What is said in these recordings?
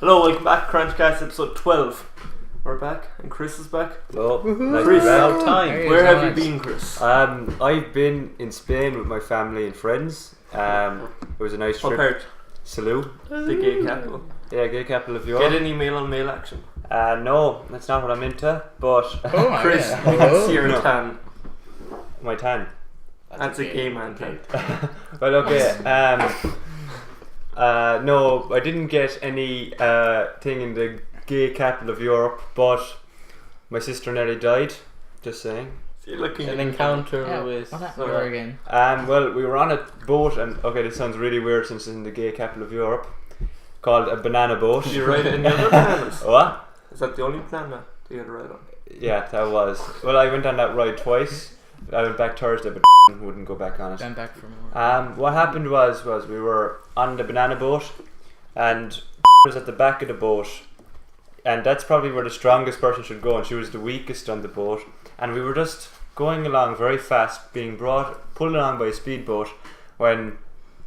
Hello, welcome back, KranchCast episode 12. We're back, and Chris is back. Well, Chris, about time. Where have you been, Chris? I've been in Spain with my family and friends. It was a nice trip. What part? Salou. The gay capital. Yeah, gay capital of Europe. Get any male on male action? No, that's not what I'm into. But Chris, yeah. you can see your tan. my tan. That's a gay man tan. Well, okay. No, I didn't get any thing in the gay capital of Europe, but my sister nearly died. Just saying. So you're looking An at encounter Yeah, with what happened to her again? Well, we were on a boat, and okay, this sounds really weird since it's in the gay capital of Europe, called a banana boat. Did you ride any other bananas? What? Is that the only banana you had to ride on? Yeah, that was. Well, I went on that ride twice. I went back Thursday, but wouldn't go back on it. Went back for more. What happened was we were on the banana boat, and was at the back of the boat, and that's probably where the strongest person should go, and she was the weakest on the boat, and we were just going along very fast, being pulled along by a speedboat, when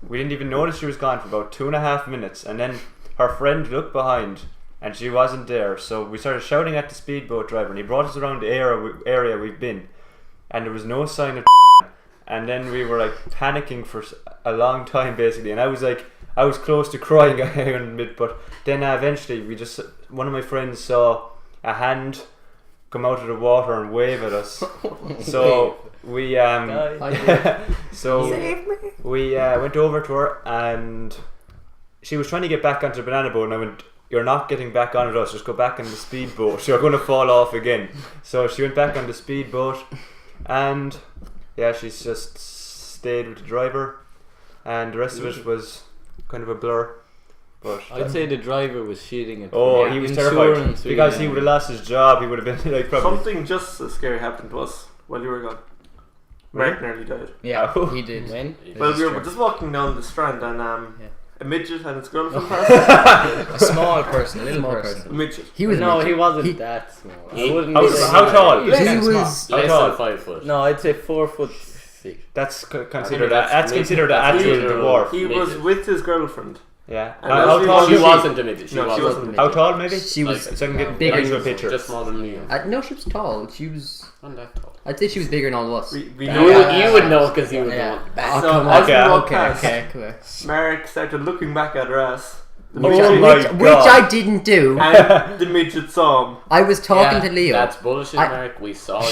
we didn't even notice she was gone for about 2.5 minutes, and then her friend looked behind, and she wasn't there, so we started shouting at the speedboat driver, and he brought us around the area we've been, and there was no sign of and then we were like panicking for a long time basically, and I was close to crying, I admit, but then eventually one of my friends saw a hand come out of the water and wave at us. So we went over to her, and she was trying to get back onto the banana boat, and I went, "You're not getting back on with us, just go back on the speedboat, you're going to fall off again." So she went back on the speedboat, and yeah, she's just stayed with the driver, and the rest of it was kind of a blur. But I'd say the driver was shitting at he was terrified because he would have lost his job. He would have been like probably Something just as scary happened to us while you were gone. Mark nearly died. Yeah, he did. When? Well, we were just walking down the strand, and a midget and his girlfriend passed. A small person, a little person. A midget. He was No, he wasn't that small. I wouldn't How say tall? He Less was. How Less tall? than 5 foot. No, I'd say 4'6". That's I considered think that's considered an that's actual literal. dwarf. He was Midget. with his girlfriend. Yeah. And How as tall She was wasn't a midget. She No, she wasn't. wasn't. How tall maybe? She was. Like, So I can get bigger. into a picture. Just smaller than me. No, she was tall. She was. Not that tall. I'd say she was bigger than all of us. We You, know you would know because you would Yeah. know. So come as on. we walked Okay, past, Okay, cool. Mark started looking back at her ass. The Oh midget, my Which God. I didn't do. and the midget saw him. I was talking Yeah, to Leo. That's bullshit, I- Mark. We saw you.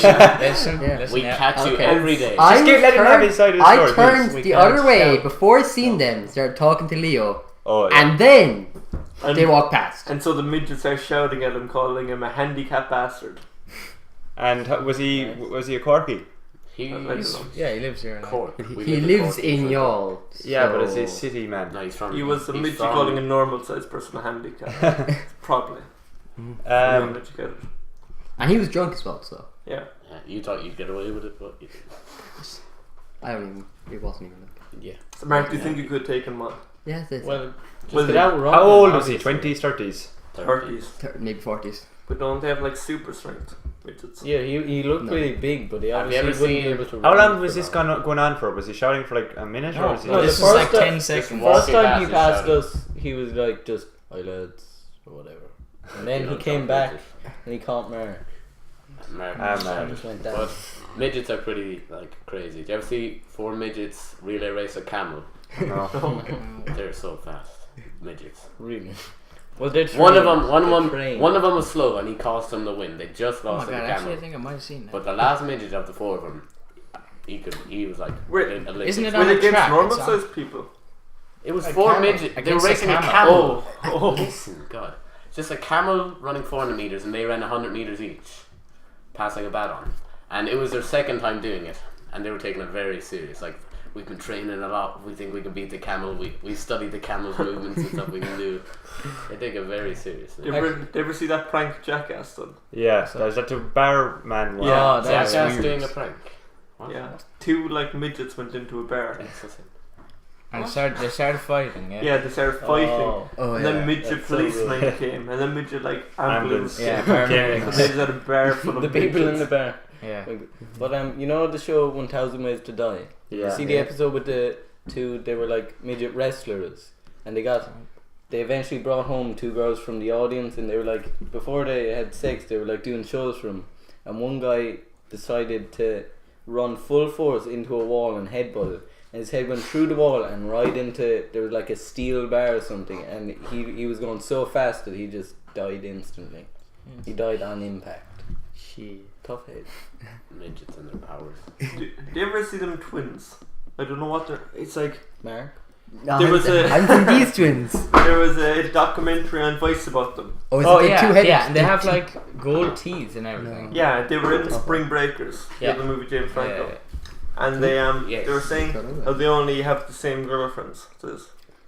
Listen, Yeah. listen, We yeah. catch you Okay. every day. I Just let him have his side of the story, I turned please. We the can't other way shout. before I seen them. Started talking to Leo, Oh yeah. and then And, they walked past. and so the midget started shouting at him, calling him a handicapped bastard. And was he a quirky? He I don't know. Yeah, he lives here. Cork. We He live lives Cork, in so- y'all. Yeah, but so- it's a city man. No, he's from. He was a he's midget from- calling a normal sized person a handicap. Probably. Uneducated. And he was drunk as well, so Yeah. Yeah, you thought you'd get away with it, but I don't even. It wasn't even. yeah. So Mark, do you think you could take him on? Yeah, it's Well, just Well, without wrong. How old was he? 20s, 30s? 30s. maybe 40s. But don't they have like super strength midgets? Yeah, he looked No. really big, but he Have you obviously ever wouldn't be seen- able to. How run long for was this that. going on for? Was he shouting for like a minute, or was he? No, this the was first like time, 10 seconds. First Walking time he past passed and us, he was like just, "Hi lads," or whatever. And then You he don't came talk back midget. and he caught Mark. Mark. man. And just went down. But midgets are pretty like crazy. Do you ever see 4 midgets relay race a camel? No. They're so fast. Midgets. Really? Well, they're One of trained. them, one of They're them, trained. one of them was slow, and he cost them the win. They just Oh my lost to god! the Actually, camel. I think I might have seen that. But the last midget of the 4 of them, he was like, Wait, in Olympics. isn't it Were on they the against track? normal It's on- sized people? It was A 4 camel. midgets. They were Against a racing a camel. camel. Oh. Listen, God, just a camel running 400 meters, and they ran 100 meters each, passing a baton. And it was their second time doing it, and they were taking it very serious. Like, we've been training a lot. We think we can beat the camel. We study the camel's movements and stuff we can do. They take it very seriously. Did you ever see that prank Jackass done? Yeah, that's the bar man one. Yeah. Oh, that's Jackass weird. doing a prank. What? Yeah. 2 like midgets went into a bar. And they started fighting. Yeah. Yeah, they started fighting. Oh And yeah. then midget That's so policemen rude. came, and then midget like ambulance. Yeah. came. And they just had a bar full of The people in the midgets. bar. Yeah. But you know the show 1000 Ways to Die? Yeah. See the episode with the 2, they were like midget wrestlers, and they got they eventually brought home 2 girls from the audience, and they were like, before they had sex, they were like doing shows for them, and one guy decided to run full force into a wall and headbutt it, and his head went through the wall and right into, there was like a steel bar or something, and he was going so fast that he just died instantly. He died on impact. Tough head. Midgets and their powers. Do you ever see them twins? I don't know what they're. It's like Mark? No, There was a- I'm from these twins. there was a documentary on Vice about them. Oh, is Oh it the yeah, two-headed? yeah, and they have like gold teeth and everything. Yeah, they were in Spring Breakers. Yeah. The movie James Franco. Yeah. And they Yes. they were saying how they only have the same girlfriends.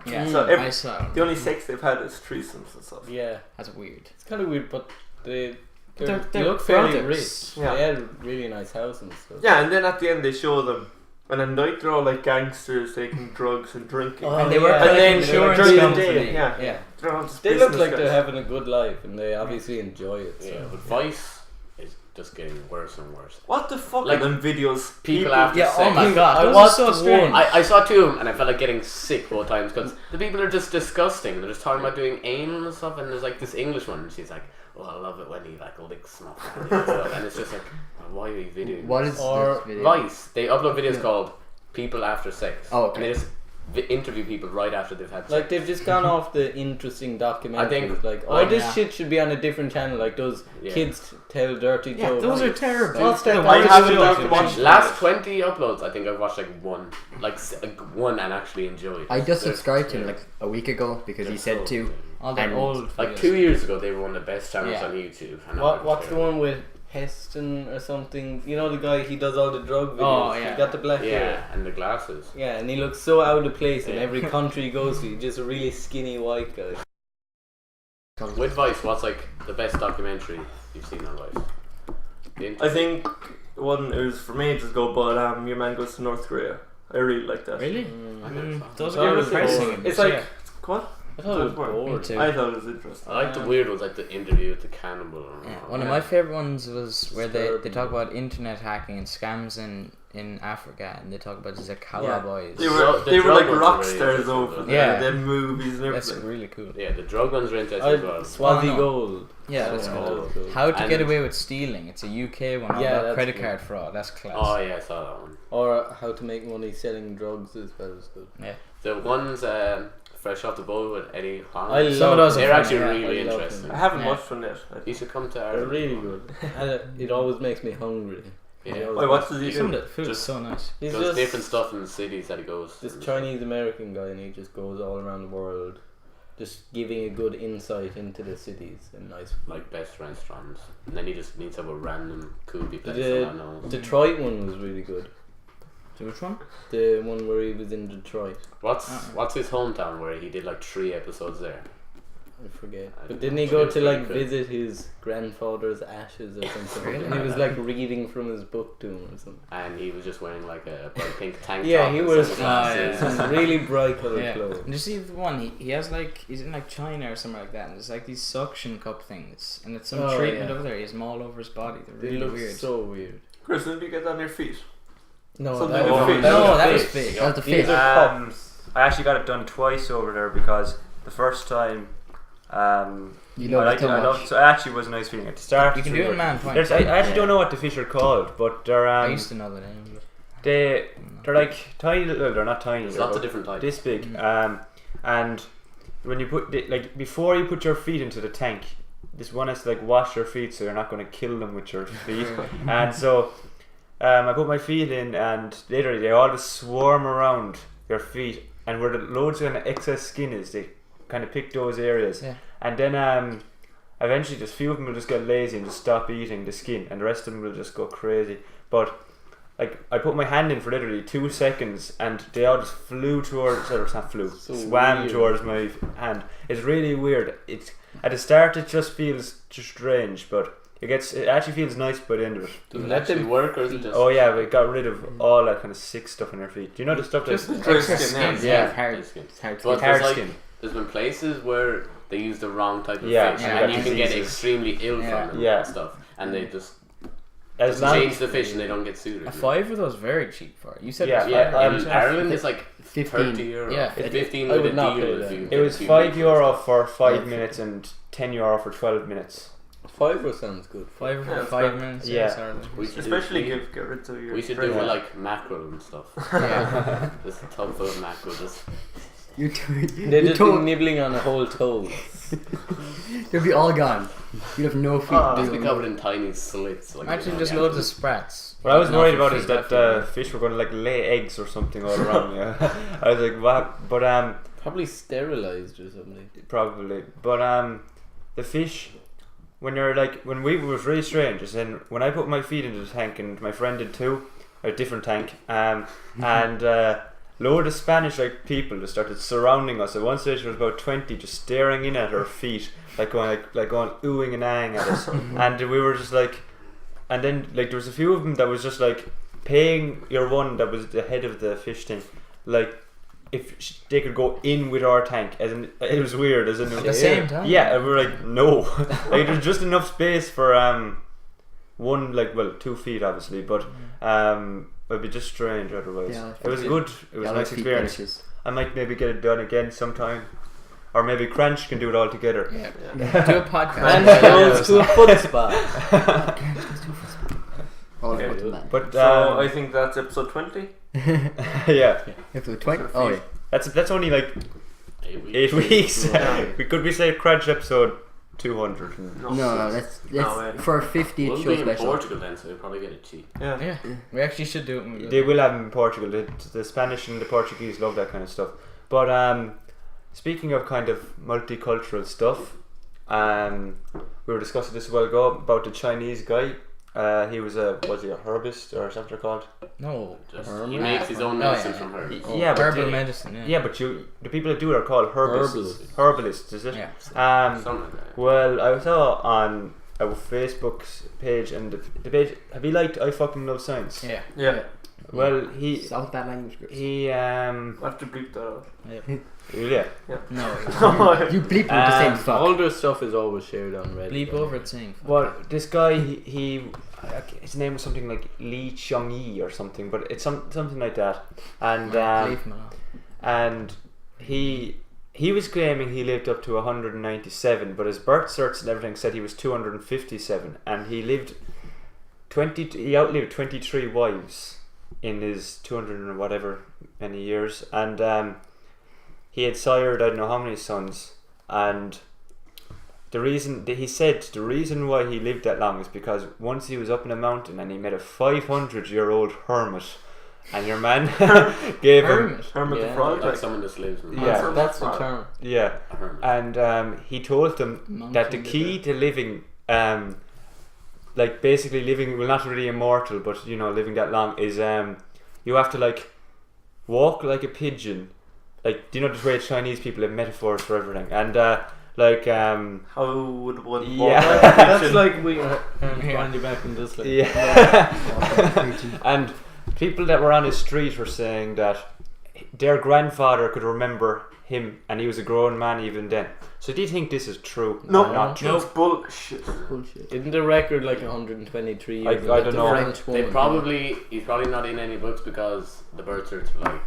Yeah, So I saw. the only sex they've had is threesomes and stuff. Yeah. That's weird. It's kind of weird, but they They're look fairly brothers. rich. Yeah. They had a really nice house and stuff. Yeah, and then at the end they show them, and at night they're all like gangsters taking drugs and drinking. Oh, And they work yeah. for And like then an insurance during the company. day, yeah. They're all just They look business like guys. they're having a good life, and they obviously enjoy it. So. Yeah, but Vice is just getting worse and worse. What the fuck Like, are them videos? People after Yeah, sex. oh my god, I those are watched so one. strange. I saw 2 of them and I felt like getting sick both times because the people are just disgusting. They're just talking about doing anal and stuff, and there's like this English one and she's like, oh, I love it when he like licks my family and stuff. And it's just like, well, why are you videoing What this? is Or this video? Vice, they upload videos called People After Sex. Oh, okay. And they just interview people right after they've had sex. Like they've just gone off the interesting documentaries. I think- like like, this yeah. shit should be on a different channel. Like those Yeah. kids tell dirty Yeah, jokes. those are terrible. What's that? I haven't watched Last 20 uploads, I think I've watched like one. One and actually enjoyed. I just They're- subscribed to him yeah. like a week ago because he They're said so to. good. All that And, old. Like videos. 2 years ago, they were one of the best channels Yeah. on YouTube. And What's the one with Heston or something? You know the guy, he does all the drug videos. Oh, yeah. He got the black hair. Yeah, and the glasses. Yeah, and he looks so out of place in Yeah. every country he goes to. He's just a really skinny white guy. With Vice, what's like the best documentary you've seen on Vice? I think one it was from ages ago, but Your Man Goes to North Korea. I really like that. Really? I never saw Those it. That are was depressing. boring. It's Yeah. like what? I thought it was bored. Me too. I thought it was interesting. I like the weird ones, like the interview with the cannibal. Yeah, One of my favorite ones was where they Disturbing. talk about internet hacking and scams in Africa, and they talk about Zakawa boys. They So were the they were drug like ones rock are really stars interesting, over though. there. Yeah. They had movies and That's everything. really cool. Yeah, the drug ones are interesting as well. Swazi Oh, no. Gold. Yeah, that's Oh, cool. cool. How to And- Get Away with Stealing. It's a UK one. Yeah, Yeah, that's credit good. card fraud. That's class. Oh yeah, I saw that one. Or How to Make Money Selling Drugs as well as good. The ones Fresh Off the Boat with Eddie Hahn. I Some love of those them. They're are actually funny, yeah. really I love interesting. them. I haven't Yeah. watched one yet. You should come to They're Ireland. really good. And it always makes me hungry. Yeah. Wait, what does he Some of do? the food is Just- so nice. He's Does just different stuff in the cities that he goes. this and- Chinese American guy, and he just goes all around the world, just giving a good insight into the cities and nice. like best restaurants, and then he just meets up with random cool people that The- I know. Detroit one was really good. So which one? The one where he was in Detroit. What's his hometown where he did like 3 episodes there? I forget. I But don't didn't know. he go It was to like really cool. visit his grandfather's ashes or something? Really? And he was like reading from his book to him or something. And he was just wearing like a bright pink tank Yeah, top he and was sunglasses. some really bright coloured Yeah. clothes. And you see the one, he has like, he's in like China or something like that, and there's like these suction cup things, and it's some Oh, treatment yeah. over there, he has them all over his body, they're They really look weird. so weird. Chris, did you get that on your feet? No, Something that with was fish. No, that was fake. fake. That was the These fish. are cups. I actually got it done twice over there because the first time You I love it liked too it. I much. loved it. So it actually was a nice feeling at the start. You can it's do it really in Man good. Point. There's- I actually don't know what the fish are called, but they're I used to know the name. But they're like tiny little. They're not tiny. There's they're lots of about different types. this big. Mm. And when you put like before you put your feet into the tank, this one has to like wash your feet so you're not going to kill them with your feet. And so I put my feet in, and literally they all just swarm around your feet, and where the loads of excess skin is, they kind of pick those areas. Yeah. And then eventually just few of them will just get lazy and just stop eating the skin, and the rest of them will just go crazy. But like I put my hand in for literally 2 seconds, and they all just flew towards, or not flew, So swam weird. towards my hand. It's really weird. It's at the start it just feels just strange, but it actually feels nice by the end of it. Does it Let actually them work, or is it just? Oh yeah, we got rid of all that kind of sick stuff in your feet. Do you know the stuff just that's Dry excess skin, skin. yeah. It's hard. It's good. It's hard to But get. hard there's, like, skin. There's been places where they use the wrong type of Yeah, fish, yeah, and you got can get diseases. extremely ill Yeah. from them Yeah. and stuff. And they just as Just long change the fish and they don't get sued. A fiver though is very cheap for it. You said Yeah, it was yeah, five, In right? Ireland, it's like 15. €30. Yeah. It's 15 I with would a not deal. pay If that. you it get was a few €5 people for 5 Yeah. minutes and €10 for 12 minutes. Fiver sounds good. Fiver Yeah, for it's 5 good. minutes. Yeah. Sorry. We should Especially do, get rid of your. we should do drink. with like mackerel and stuff. Yeah. Just a tub full of mackerel. Just They'd They'd just be nibbling on a whole toe. be all gone. You'd have no food Ah, to just do. be covered in tiny slits. Like Imagine you know, just yeah. loads of sprats. What I was Not worried for about free, is that definitely. fish were going to like lay eggs or something all around me. I was like, what? But Probably sterilized or something. probably. But the fish, when you're like, when we it was really strange. As in, when I put my feet into the tank and my friend did too, a different tank, and load of Spanish like people just started surrounding us. At one stage, there was about 20 just staring in at our feet, like going oohing and ahhing at us, and we were just like, and then like there was a few of them that was just like paying your one that was the head of the fish tank, like if they could go in with our tank, as in it was weird, as in At the same time. yeah, and we were like no, like there's just enough space for one like 2 feet obviously, but it'd be just strange otherwise. Yeah, it was good. It was a nice feet experience. fetishes. I might maybe get it done again sometime, or maybe Cranch can do it all together. Yeah. Do a podcast. And goes to a foot spa. All Okay. about that. But So I think that's episode 20. yeah, Episode 20. Oh yeah. that's only like 8 weeks. Yeah. We could say Cranch episode 200. No, let's wait. for 50th We'll show be in special. Portugal then, so we'll probably get it cheap. Yeah. Yeah. We actually should do it. When we go They will have them in Portugal. The Spanish and the Portuguese love that kind of stuff. But speaking of kind of multicultural stuff, we were discussing this a while ago about the Chinese guy. He was a herbist or something they're called? No. Just, Herb? he makes his own Oh, medicine yeah. from herbs. Yeah, but Herbal they- medicine. Yeah. Yeah, but the people that do it are called herbalists. Herbalists, is it? Yeah. Something like that. Well, I saw on our Facebook's page, and the page. Have you liked I Fucking Love Science? Yeah. Yeah. Well, he South that language groups. he I have to bleep that out. yeah. No. You bleep with the same fuck. All their stuff is always shared on Reddit. Bleep over it saying. Well, this guy, he his name was something like Li Chongyi or something, but it's something like that. And Leave him alone. and he was claiming he lived up to 197, but his birth certs and everything said he was 257, and he outlived 23 wives in his 200 and whatever many years, and he had sired I don't know how many sons, and the reason why he lived that long is because once he was up in a mountain and he met a 500-year-old hermit, and your man gave him Hermit the Yeah. Frog. Like someone just lives in Yeah. That's the term. yeah, a hermit. and he told them that the key to living like basically living, well, not really immortal, but you know, living that long is you have to like walk like a pigeon, like, do you know the way Chinese people have metaphors for everything, and like How would one Yeah. walk like a That's pigeon? like we find you back in this. Like, yeah. And people that were on his street were saying that their grandfather could remember him, and he was a grown man even then. So do you think this is true? No, or not true? It's bullshit. Bullshit. Isn't the record like 123 years? I and don't the know. French They woman. he's probably not in any books because the birth certs are like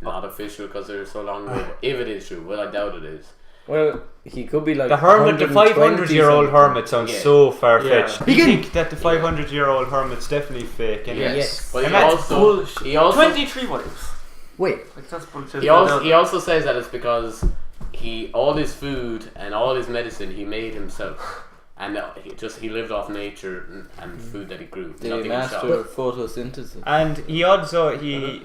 not official because they're so long ago. If it is true, well, I doubt it is. Well, he could be like The hermit, the 500-year-old hermit sounds Yeah. so far-fetched. Yeah. Do you think that the 500-year-old hermit's definitely fake? Anyway? Yes. But And that's he also 23 wives. Wait, Like, that's bullshit. he also says that it's because all his food and all his medicine he made himself, and he lived off nature and food that he grew. The nothing master himself. of photosynthesis. And he also he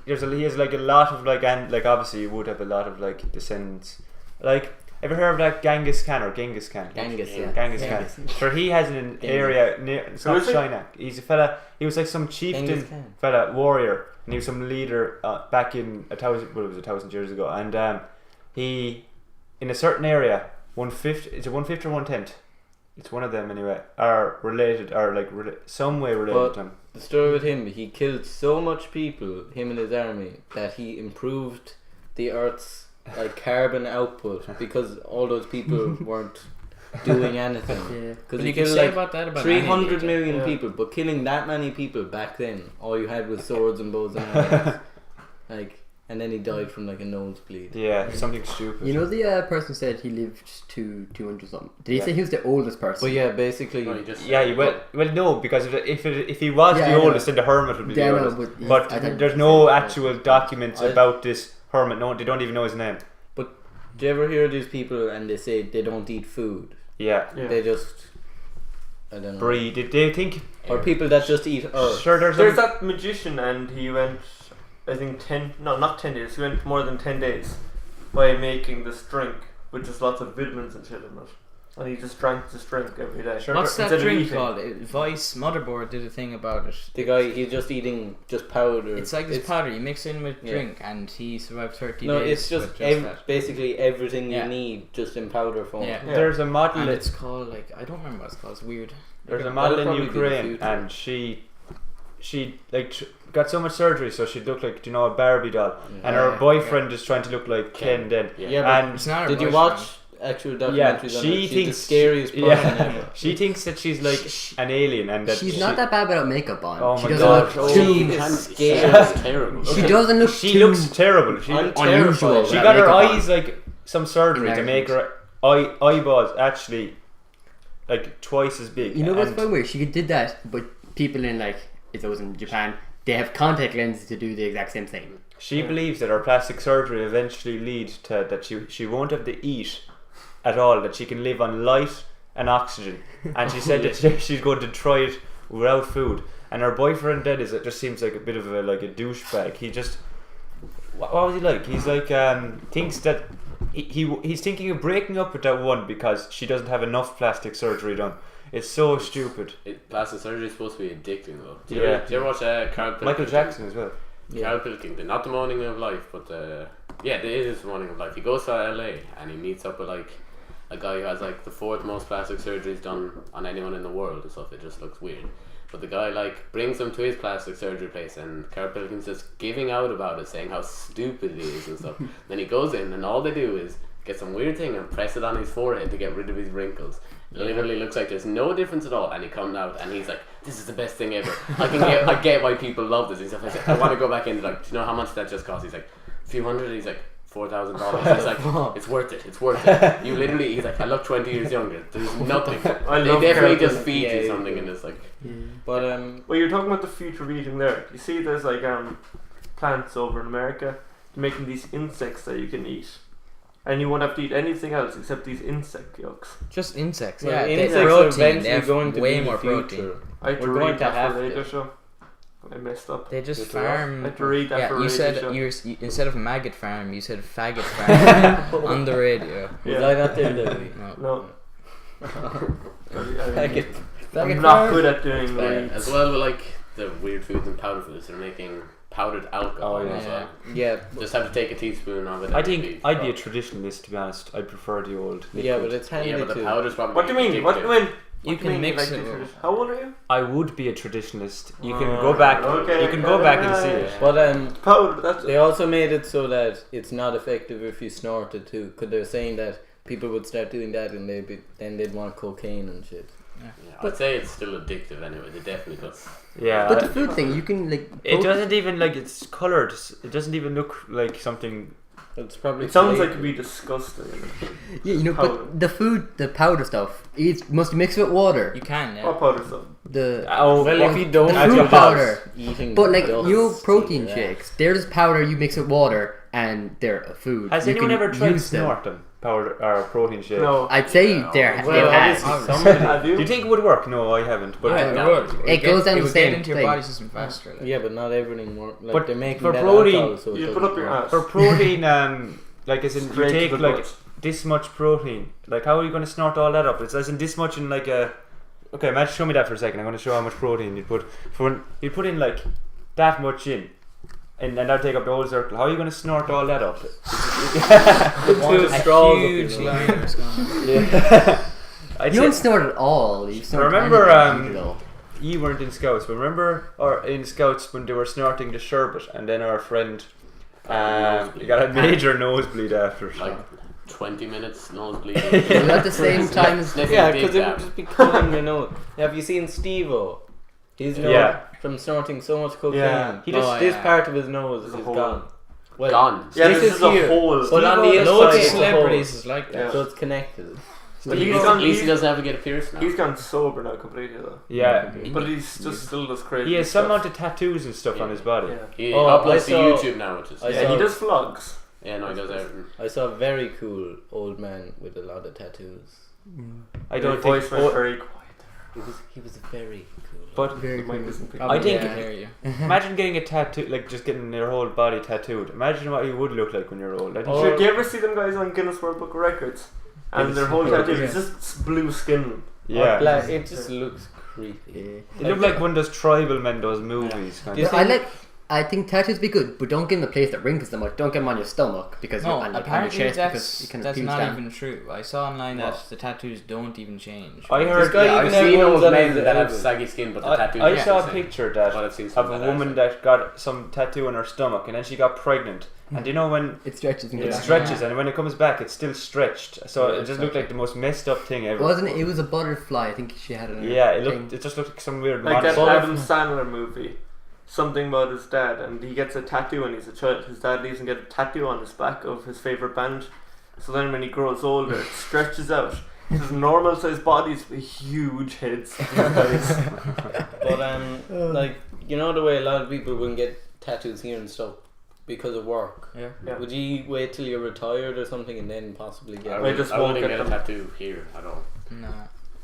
has like a lot of like, and like obviously you would have a lot of like descendants. Like, ever heard of that Genghis Khan or Genghis Khan? Genghis, yeah. Genghis Khan. Sure, he has an area near South is he? China. He's a fella. He was like some Genghis chieftain Khan. fella, warrior, and he was some leader back in 1,000 years ago. And he, in a certain area, 1/5. Is it 1/5 or 1/10? It's one of them anyway. Are related, or like some way related But to him. the story with him, he killed so much people, him and his army, that he improved the Earth's like carbon output because all those people weren't doing anything. Yeah. Because But you you can kill say like about that about 300 any million Yeah. people, but killing that many people back then, all you had was swords and bows and arrows. Like, and then he died from like a nosebleed. Yeah, something stupid. You know the person said he lived to 200 something. Did he Yeah. say he was the oldest person? But yeah, basically, No, you just Yeah, well, no, because if he was Yeah, the I know. oldest, then the hermit would be Yeah, I the know, oldest. but I But think- there's no actual documents I- about this hermit. No, they don't even know his name. do you ever hear these people and they say they don't eat food? Yeah, Yeah. They just, I don't know. breed. Did they think? Or people that just eat earth. Sure, there's that magician, and he went, I think not 10 days. He went more than 10 days by making this drink with just lots of vitamins and shit in it, and he just drank this drink every day. Sure. What's that Instead of drink eating. called? Vice Motherboard did a thing about it. The guy, he's just eating just powder. It's like this powder you mix in with Yeah. drink, and he survived 30 No, days. it's just, with that. basically everything Yeah. you need just in powder form. Yeah. Yeah. There's a model. And it's called like I don't remember what it's called. It's weird. There's a That'll model in probably be the Ukraine, future. and she like got so much surgery, so she looked like, do you know, a Barbie doll, and her Yeah, boyfriend is trying to look like Ken then. Yeah, but And It's not. a did you Russian. watch actual documentaries yeah, on her? she She's thinks the scariest person ever. she thinks that she's like an alien, and that She's not that bad without makeup on. Oh she my doesn't God. look She too. is She's scary. terrible. She doesn't look she too. looks terrible. She I'm unusual. terrified. she without got her makeup on. eyes like some surgery to make her eyeballs actually like twice as big. You know what's and fun with? She did that, but people in like, if it was in Japan, they have contact lenses to do the exact same thing. she believes that her plastic surgery eventually lead to that she won't have to eat at all, that she can live on light and oxygen, and she said that she's going to try it without food. And her boyfriend then it just seems like a bit of a douchebag. He just, what was he like? He's like thinks that he's thinking of breaking up with that one because she doesn't have enough plastic surgery done. It's so stupid. Plastic surgery is supposed to be addicting though. Do you Yeah. ever watch Carl Pilkington? Michael Jackson as well. Carl Pilkington, not the Morning of Life, but yeah, it is the Morning of Life. He goes to LA and he meets up with like a guy who has like the 4th most plastic surgeries done on anyone in the world and stuff. It just looks weird. But the guy like brings him to his plastic surgery place, and Carl Pilkington's just giving out about it, saying how stupid it is and stuff. Then he goes in and all they do is get some weird thing and press it on his forehead to get rid of his wrinkles. It literally looks like there's no difference at all, and he comes out and he's like, "This is the best thing ever. I get why people love this." He's like, "I want to go back in." Like, "Do you know how much that just cost?" He's like, "A few hundred." He's like, $4,000. He's like, "It's worth it. It's worth it." You literally, he's like, "I look 20 years younger." There's nothing. I They love definitely Carol. just feed Yeah, you yeah, something, yeah. and it's like, But Well, you're talking about the future of eating there. You see, there's like plants over in America making these insects that you can eat, and you won't have to eat anything else except these insect yolks. Just insects. well, Yeah, they insects are protein. They eventually have going to way be more the future. protein. I had to We're going read to that have for radio to. show. I messed up. They just Good to know. farm. I had to read that for Yeah, you radio said show. you instead of maggot farm, you said faggot farm on the radio. Was Yeah. I not there, Debbie? No. I get I'm not good at doing reads. as well with like the weird foods and powder foods. They're making powdered alcohol Oh, yeah. as well. yeah, Just have to take a teaspoon of it. I every think week. I'd be a traditionalist, to be honest. I'd prefer the old liquid. yeah, but it's handy Yeah, but the too. powder's probably. What do you mean? What do you addictive. mean? You What do can mean mix like it. the with- How old are you? I would be a traditionalist. You can Oh, go back. okay, You can go back and see it. But Powder. That's they also made it so that it's not effective if you snort it too, because they're saying that people would start doing that and then they'd want cocaine and shit. Yeah, I'd say it's still addictive anyway. They definitely could. Yeah. But the food thing, you can like. It doesn't even like it's coloured. It doesn't even look like something. It's probably. It sounds like flavored. it'd be disgusting. Yeah, you know, Powder. but the food, the powder stuff, it must mix with water. You can, yeah. What powder stuff? The Oh, Well, if you don't, the That's fruit what powder. eating. But like dust, you know, protein yeah. shakes, there's powder you mix with water, and they're a food. has You anyone can ever tried use them. Snorton powder or protein shake? No. I'd say there Well, it has. obviously somebody. Have you? Do you think it would work? No, I haven't. But Yeah, no. it would. It goes down it the would same get into your thing. body system faster. Like. Yeah, but not everything works. Like But they're making for that protein, alcohol, so it You put doesn't up your work. ass. for protein, like as in you Straight to take the like butt. this much protein. Like how are you going to snort all that up? It's as in this much in like a. Okay, Matt, show me that for a second. I'm going to show how much protein you put. You put in like that much in, and that'll take up the whole circle. How are you going to snort all that up? Two A straws up huge your nose. line is gone. Yeah. I'd You don't say, snort it all. You snort Remember, anything, you know. you weren't in Scouts, but remember, or in Scouts when they were snorting the sherbet, and then our friend, he got a major nosebleed after. Like 20 minutes, nose bleeding. At the same time as Yeah, because it would just be cutting your nose. Have you seen Steve-O? His nose Yeah. from snorting so much cocaine. Yeah. He just this part of his nose is hole. gone. Well, Gone. Yeah, this this is is a here. hole. But on the Loads inside, of it's a celebrities hole. is like that. Yeah. So it's connected. But At he's least gone. he doesn't have to get a pierce now. He's gone sober now completely though. Yeah. But he's just still does crazy. He has some stuff. amount of tattoos and stuff on his body. Yeah. He Oh, I uploads to saw- YouTube now, which is... I Yeah, saw- he does vlogs. Yeah, no, he does everything. I saw a very cool old man with a lot of tattoos. I don't His voice think. went very quiet. He was very cool. But very The mic cool. isn't picking Probably, I think- yeah, I hear you. imagine getting a tattoo, like just getting your whole body tattooed. Imagine what you would look like when you're old. I think. Sure, do you ever see them guys on Guinness World Book of Records? And their whole tattoo is just blue skin. Yeah. Black, it just looks creepy. They look like one of those tribal men, those movies. Kind Do you of. But I think tattoos be good, but don't give them a place that wrinkles them much. Don't get them on your stomach because No, you're on your apparently chest because that's, you can that's peel not down. even true. I saw online that the tattoos don't even change. I This heard. guy Yeah, even I've had seen ones old on men his that have elbow. saggy skin, but the tattoos I are saw the a same. picture that Well, I've seen of some a that woman are that got some tattoo on her stomach, and then she got pregnant. And you know when It stretches and it goes. stretches, and when it comes back, it's still stretched. So Yeah, it just looked like the most messed up thing ever. Wasn't it? It was a butterfly. I think she had it. On her Yeah, it thing. looked. It just looked like some weird Like that monster. Adam Sandler movie. Something about his dad, and he gets a tattoo when he's a child. His dad leaves him get a tattoo on his back of his favourite band. So then when he grows older, it stretches out. His normal sized bodies with huge heads. These guys. But like you know the way a lot of people will get tattoos here and stuff because of work. Yeah. Yeah. Would you wait till you're retired or something and then possibly get? I I wouldn't just I won't wouldn't get get a them. tattoo here at all. Nah.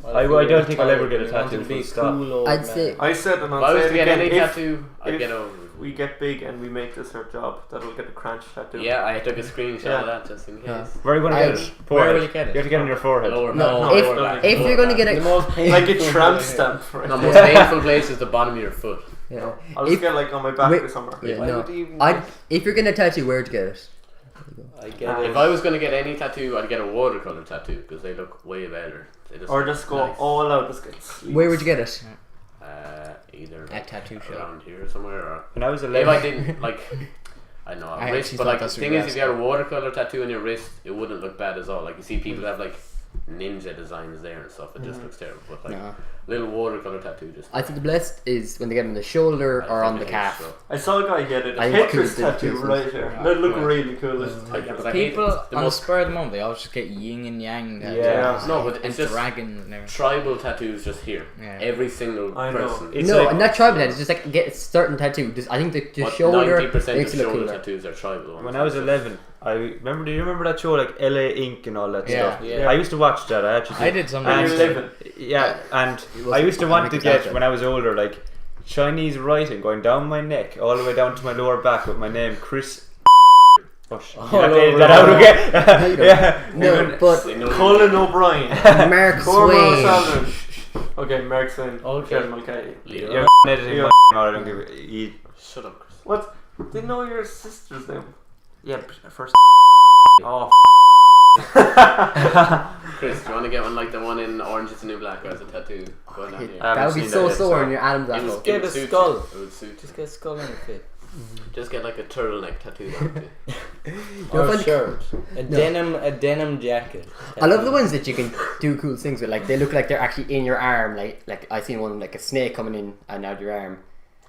I don't think I'll ever get a tattoo To be full stop. cool old I'd man. say- I said, and If I'll I was say to it get again, any if tattoo, I'd if get over. we get big and we make this our job, that'll get a Cranch tattoo. Yeah, I took a screenshot Yeah. of that just in case. Yeah. Where are you going to I- get it? Where Forehead. will you get it? You have to get it on your forehead. Lower, No, no, if- lower back, if lower you're gonna back. get The a most Like a painful tramp thing. stamp, right? No, most painful place is the bottom of your foot. yeah. I'll just If- get like on my back Wait- or somewhere. Yeah, Why no. would you even I if you're getting a tattoo, where'd you get it? I get it. If I was going to get any tattoo, I'd get a watercolor tattoo because they look way better. They Or look just go nice. all out. Just get sleeves. Where would you get it? Either At tattoo shop. around here somewhere, or When I was if 11, I didn't like, I know I a wrist, actually but thought like the that's thing what is, if you you had a watercolor tattoo on your wrist, it wouldn't look bad at all. Like you see people Mm. have like ninja designs there and stuff. It just looks terrible. But like No. little watercolor tattoo, just I think the best is when they get it on the shoulder or on the calf. I saw a guy get it. A I Tetris couldn't do tattoo this. right here. Yeah. That'd look Yeah. really cool. People the on the most spur of the moment, they always just get yin and yang. tattoos. Yeah. No, but and it's just dragons and everything. tribal tattoos just here. Yeah. Every single I know. person. It's No, like- not tribal head. It's just like get a certain tattoo. Just, I think the But shoulder 90% makes of it look shoulder cooler. tattoos are tribal ones. when I was 11, I remember. Do you remember that show like LA Ink and all that Yeah. stuff? Yeah. I used to watch that. I actually. I did something. When And- you're 11. Yeah, and wasn't- I used to want to American get Snapchat. when I was older, like Chinese writing going down my neck all the way down to my lower back with my name, Chris. Oh, shit. You have to edit that out again. Yeah. No, but They know Colin O'Brien. Mark Cormac Swain. Salmon. Okay, Mark Swain. Okay. Kevin Mulcahy. Leader. You're editing Yeah. my out. I don't give a. Shut up, Chris. What? Didn't know your sister's name. Yeah, first. Oh, Chris, do you want to get one like the one in Orange is the New Black, who has a tattoo going down here? I That would be seen so that yet, sore so- in your Adam's It was- apple. it Get would a suit skull. you. It would suit you. Just get a skull in the fit. Just get like a turtleneck tattoo. on it. You'll Or a find- shirt. A denim jacket. I love the ones that you can do cool things with. Like they look like they're actually in your arm. Like I seen one like a snake coming in and out your arm.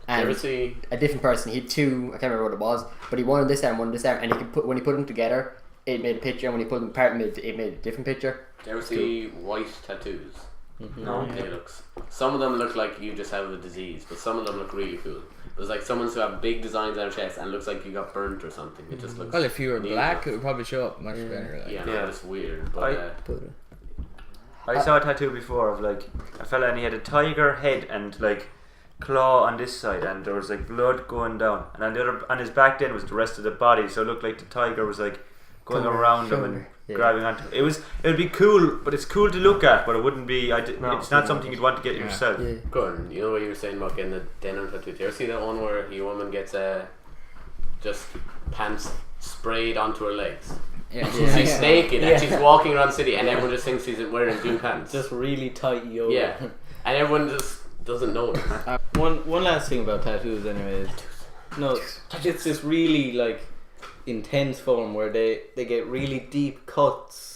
You ever And see? a different person, he had two. I can't remember what it was, but he wanted this arm, and he could put when he put them together, it made a picture, and when he put them apart, it made a different picture. Do you ever see white tattoos? No. They look. Some of them look like you just have a disease, but some of them look really cool. There's like someone who have big designs on their chest and it looks like you got burnt or something. It just looks. Well, if you were neat black, enough. it would probably show up much better. Like. Yeah, Yeah. no, it's weird. But I saw a tattoo before of like a fella and he had a tiger head and like claw on this side and there was like blood going down and on the other on his back then was the rest of the body, so it looked like the tiger was like going Coming around him shoulder, and yeah. grabbing onto it. It would be cool, but it's cool to look at, but it wouldn't be No, it's not something you'd want to get Yeah. yourself. Yeah. Coran, you know what you were saying about getting the denim tattoo? Do you ever see that one where a woman gets just pants sprayed onto her legs? Yeah. She's naked Yeah. and she's walking around the city and everyone just thinks she's wearing blue pants. Just really tight yoga. Yeah. And everyone just doesn't know it. One last thing about tattoos, anyways. No, it's just really like intense form where they get really deep cuts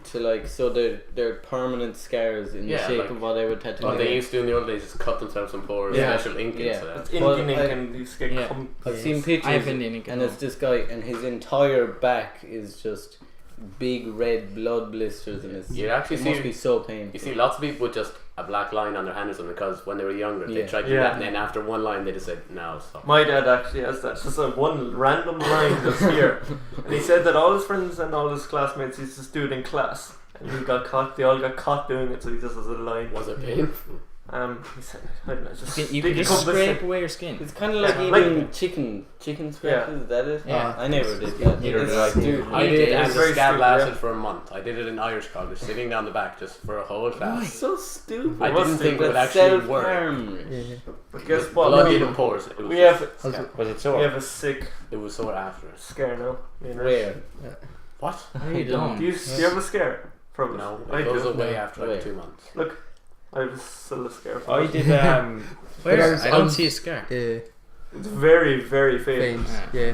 to like so they're permanent scars in the shape like of whatever tattoo. What they used to do in the old days is cut themselves and pour special ink into that. It's Indian ink and you get I've seen pictures I have Indian ink, and it's this guy and his entire back is just big red blood blisters and You actually it must be so painful. You see lots of people with just a black line on their hand or something because when they were younger they tried to do that and then after one line they just said no, stop. My dad actually has that, just a one random line just here. And he said that all his friends and all his classmates used to do it in class. And he got caught, they all got caught doing it, so he just has a line. Was it painful? He said, I don't know, just You can just scrape away your skin. It's kind of like eating chicken scratches, is that it? Yeah. I never did that. Neither did I. Stupid. I did, and It's the very scab stupid, lasted for a month. I did it in Irish college, sitting down the back just for a whole class. So stupid. I didn't think it would That's actually work. self-harm. But guess what? Blood didn't pour. It was We have Was it we sore? have a sick It was sore after it. scare now. You know? Where? What? You don't. Do you have a scare from it? No, I it goes do. away after like Wait. 2 months. Look, I have still a scare from I it. did Where? I I don't was- see a scar. Yeah. It's very, very faint. Faint. Yeah.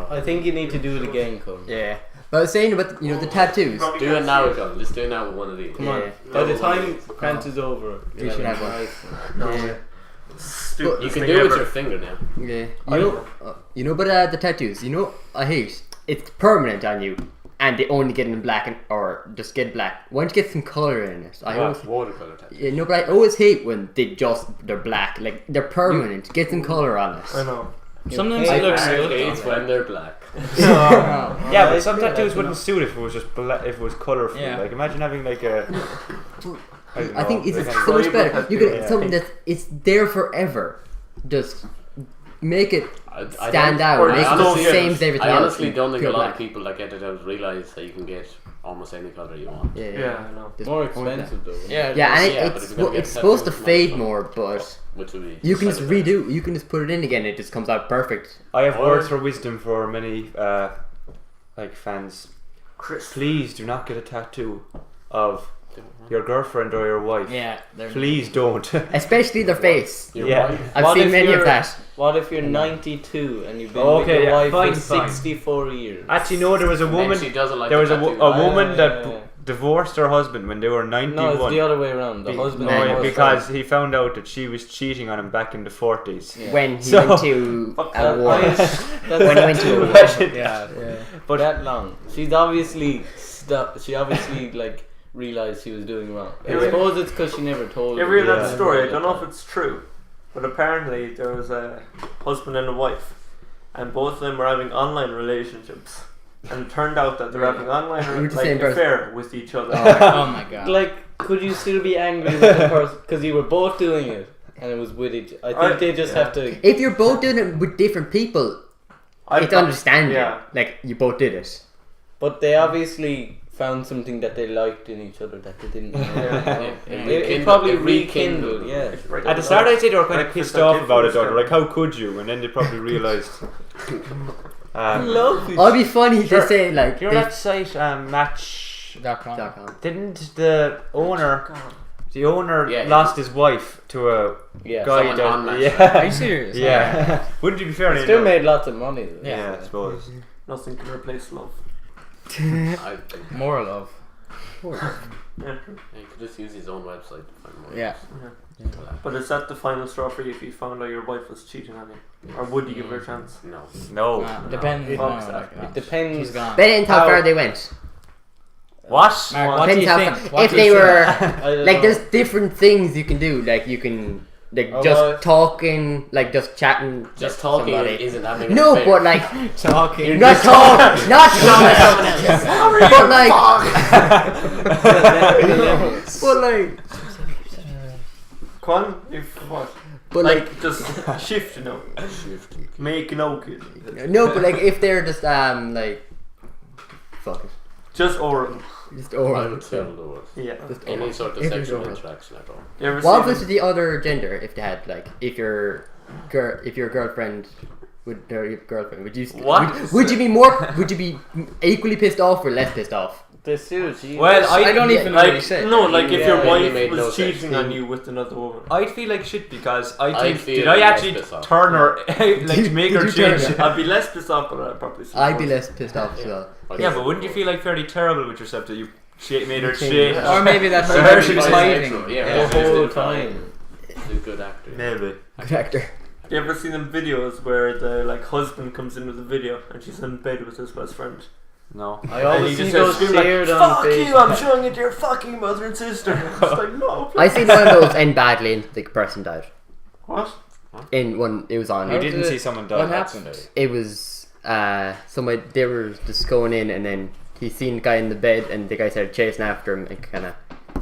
I think you need to do it again, Coran. Yeah. But I was saying about the tattoos. Probably Do can't it now, see John. Let's do it now with one of these. Come on. Yeah. By the time Krantz is over, We should have one. Yeah. Stupid You can thing do it with ever. your finger now. Yeah. You know, but the tattoos. You know, I hate. It's permanent on you, and they only get in black or just get black. Why don't you get some color in it? I always. Watercolor tattoo. Yeah, no, but I always hate when they're black. Like they're permanent. Get some color on it. I know. Sometimes it looks I good. hate it's when they're black. Yeah, but some tattoos wouldn't suit if it was just if it was colourful. Yeah. Like imagine having like a. I think it's like so much better. You can Yeah. something that it's there forever. Just make it I stand don't- out. or Make it just the don't get same it. as everything I else. honestly don't think a pure lot black. of people that get it out realise that you can get almost any colour you want. Yeah, Yeah, I know. Just more point that. expensive though. Yeah. Yeah, and Yeah, but if you're gonna get it's supposed to tattoos, fade like- more, but Which would be you can just like redo. You can just put it in again. It just comes out perfect. I have Or- words for wisdom for many like fans. Chris. Please do not get a tattoo of your girlfriend or your wife. Yeah. they're- Please don't. Especially their face. Your Yeah. wife. I've What seen if many of you're- that. What if you're 92 and you've been Okay, with your yeah, wife fine, for fine. 64 years? Actually, no. There was a And woman. she doesn't like There was the a tattoo. woman that yeah. divorced her husband when they were 91. No, it's the other way around. The husband no, and yeah, wife because he found out that she was cheating on him back in the 40s. Yeah. When he So- went to Fuck a That- war. that's- When he went to a war. yeah, Yeah. but that long. She's obviously She obviously like realized she was doing wrong. I Yeah. suppose it's because she never told. You ever hear her. that Yeah. story? I don't know if it's true, but apparently there was a husband and a wife, and both of them were having online relationships, and it turned out that they're having online With the same person. affair with each other. Oh my god. Like, could you still be angry with the person because you were both doing it and it was with each? I think they just yeah. have to. If you're both doing it with different people, it's understandable. Yeah. Like you both did it. But they obviously found something that they liked in each other that they didn't. Yeah. It probably rekindled. Yeah. It's right At the up start, the I'd say they were kind of Breakfast pissed at off about it. Tiffany's They're like, "How could you?" And then they probably realised. I love it. I'd be funny Sure. to say like Do you know that site Match? .com. Didn't the owner? The owner Yeah, lost his wife to a Yeah. guy Someone that. on Match. Are Yeah. you serious? Yeah. Wouldn't you be fair? They still made lots of money. Though. Yeah, I suppose. Nothing can replace love. I think More love. Yeah. he could just use his own website to find more. Yeah. But is that the final straw for you if you found out your wife was cheating on you? Or would you give her a chance? No. No. Depends. It- no, exactly. like, It depends. She's gone. depends how How- far they went. What? Mark, what do you Depends how think? far. What If do you they think? were I don't like, know. there's different things you can do. Like you can like Oh, just well, talking, like just chatting. Just with talking somebody. isn't having an No, affair. but like Talking. not talk, not talk. But like, but like, Quan, if what? but like, just shift, you know. Make no kid. no, but like if they're just like, fuck it, Just oral. just I oral. would say outdoors. Yeah. Just Any oral. sort of If it's sexual oral. interaction at all. You ever What seen was the other gender? If they had like, if your girlfriend with their girlfriend, would you? What? Would you be more? Would you be equally pissed off or less pissed off? The seriously. Well, I don't even know what he Like said. no, like if your Yeah, he wife made was no sense. cheating on you with another woman. I'd feel like shit because I I'd think feel did I less actually pissed off. turn her like to make her Did you turn change? her? I'd be less pissed off, but I'd probably. I'd be less pissed off as well. Yeah, but wouldn't you feel like fairly terrible with yourself that you made her Change. change? Or maybe that's Or her she she was was hiding. Yeah, The whole time. He's a good actor. Maybe. Good actor. You ever seen them videos where the like husband comes in with a video and she's in bed with his best friend? No. I And always he see just those starts screaming cheered like, on "Fuck Facebook. you! I'm showing it to your fucking mother and sister." It's like no. I seen one of those end badly and the person died. What? In one, it was on. You How didn't did see it- someone die. What that's- happened? It was somebody they were just going in and then he seen the guy in the bed and the guy started chasing after him and kind of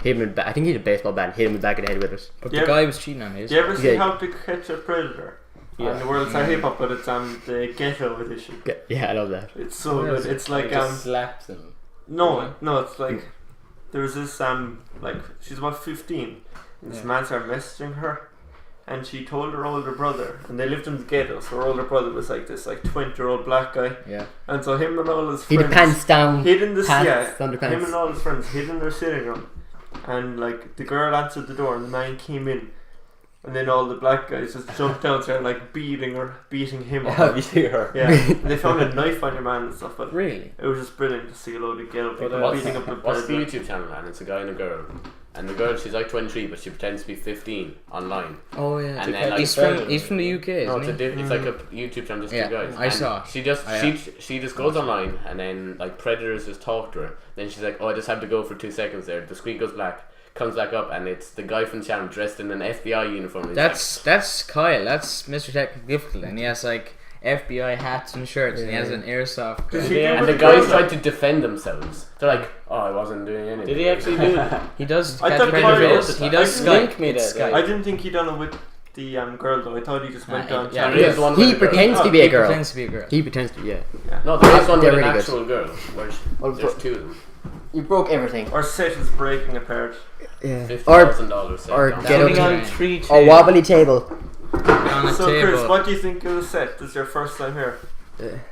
hit him. I think he had a baseball bat and hit him in the back of the head with it. But Yeah. the guy was cheating on his. Do you ever see Yeah. How to Catch a Predator? Yeah. On the World Star Hip Hop, but it's the ghetto edition. Yeah, I love that. It's so Where is good. it? It's like He just slaps him. no, it's like there was this like she's about 15. And this Yeah. man started messaging her, and she told her older brother, and they lived in the ghetto. So her older brother was like this 20-year-old black guy, Yeah. and so him and all his He friends had pants down. hid in the pants, him underpants. and all his friends hid in their sitting room, and like the girl answered the door, and the man came in. And then all the black guys just jumped out there like beating him up. Have you seen her? Yeah, they found a knife on your man and stuff, but Really? it was just brilliant to see a load of ghetto people what's- beating up the What's the predator. YouTube channel, man? It's a guy and a girl. And the girl, she's like 23, but she pretends to be 15 online. Oh yeah. And then, like, he's from the UK, No, isn't it's, he? it's like a YouTube channel, just Yeah, two guys. I And saw. She just she just goes online, and then like predators just talk to her. Then she's like, "Oh, I just have to go for 2 seconds there." The screen goes black, comes back up, and it's the guy from the channel dressed in an FBI uniform. He's That's Kyle. That's Mr. Technical Gifted, and he has like FBI hats and shirts, and he has an airsoft Does gun. he do and with the the guys girl? tried to defend themselves. They're like, "Oh, I wasn't doing anything." Did he actually do that? He does I catch thought predators. Kyle He does does it. Skype. Link me It's that, Skype. I didn't think he done it with the girl though. I thought he just went down. yeah, There is one He with a girl. pretends to be a He girl. pretends to be a girl. He pretends to, yeah. No, there is one They're with an really good. actual girl. Where there's two of them. You broke everything. Our set is breaking apart. Yeah. $50,000 or down. get Sitting up on to- 3 or chairs. wobbly table. On a So table. Chris, what do you think of the set? This is your first time here.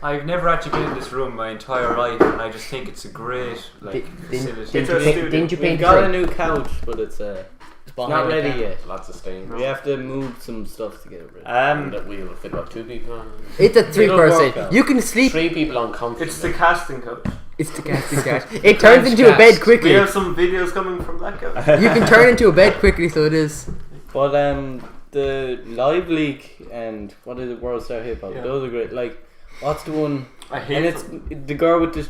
I've never actually been in this room my entire life, and I just think it's a great Didn't facility. It's our studio. you We've paint got the a tree? new couch, but it's behind not the ready camera. yet. Lots of stains. We have to move some stuff together. And that we'll fit about 2 people on. It's a 3-person. workout. You can sleep. 3 people on comfy. It's the casting couch. It's the casting couch. It turns into a bed We quickly. have some videos coming from that couch. You can turn into a bed quickly, so it is. But the Live League and what is it, World Star Hip Hop? Yeah. Those are great. Like, what's the one? I hate And it's them. the girl with the.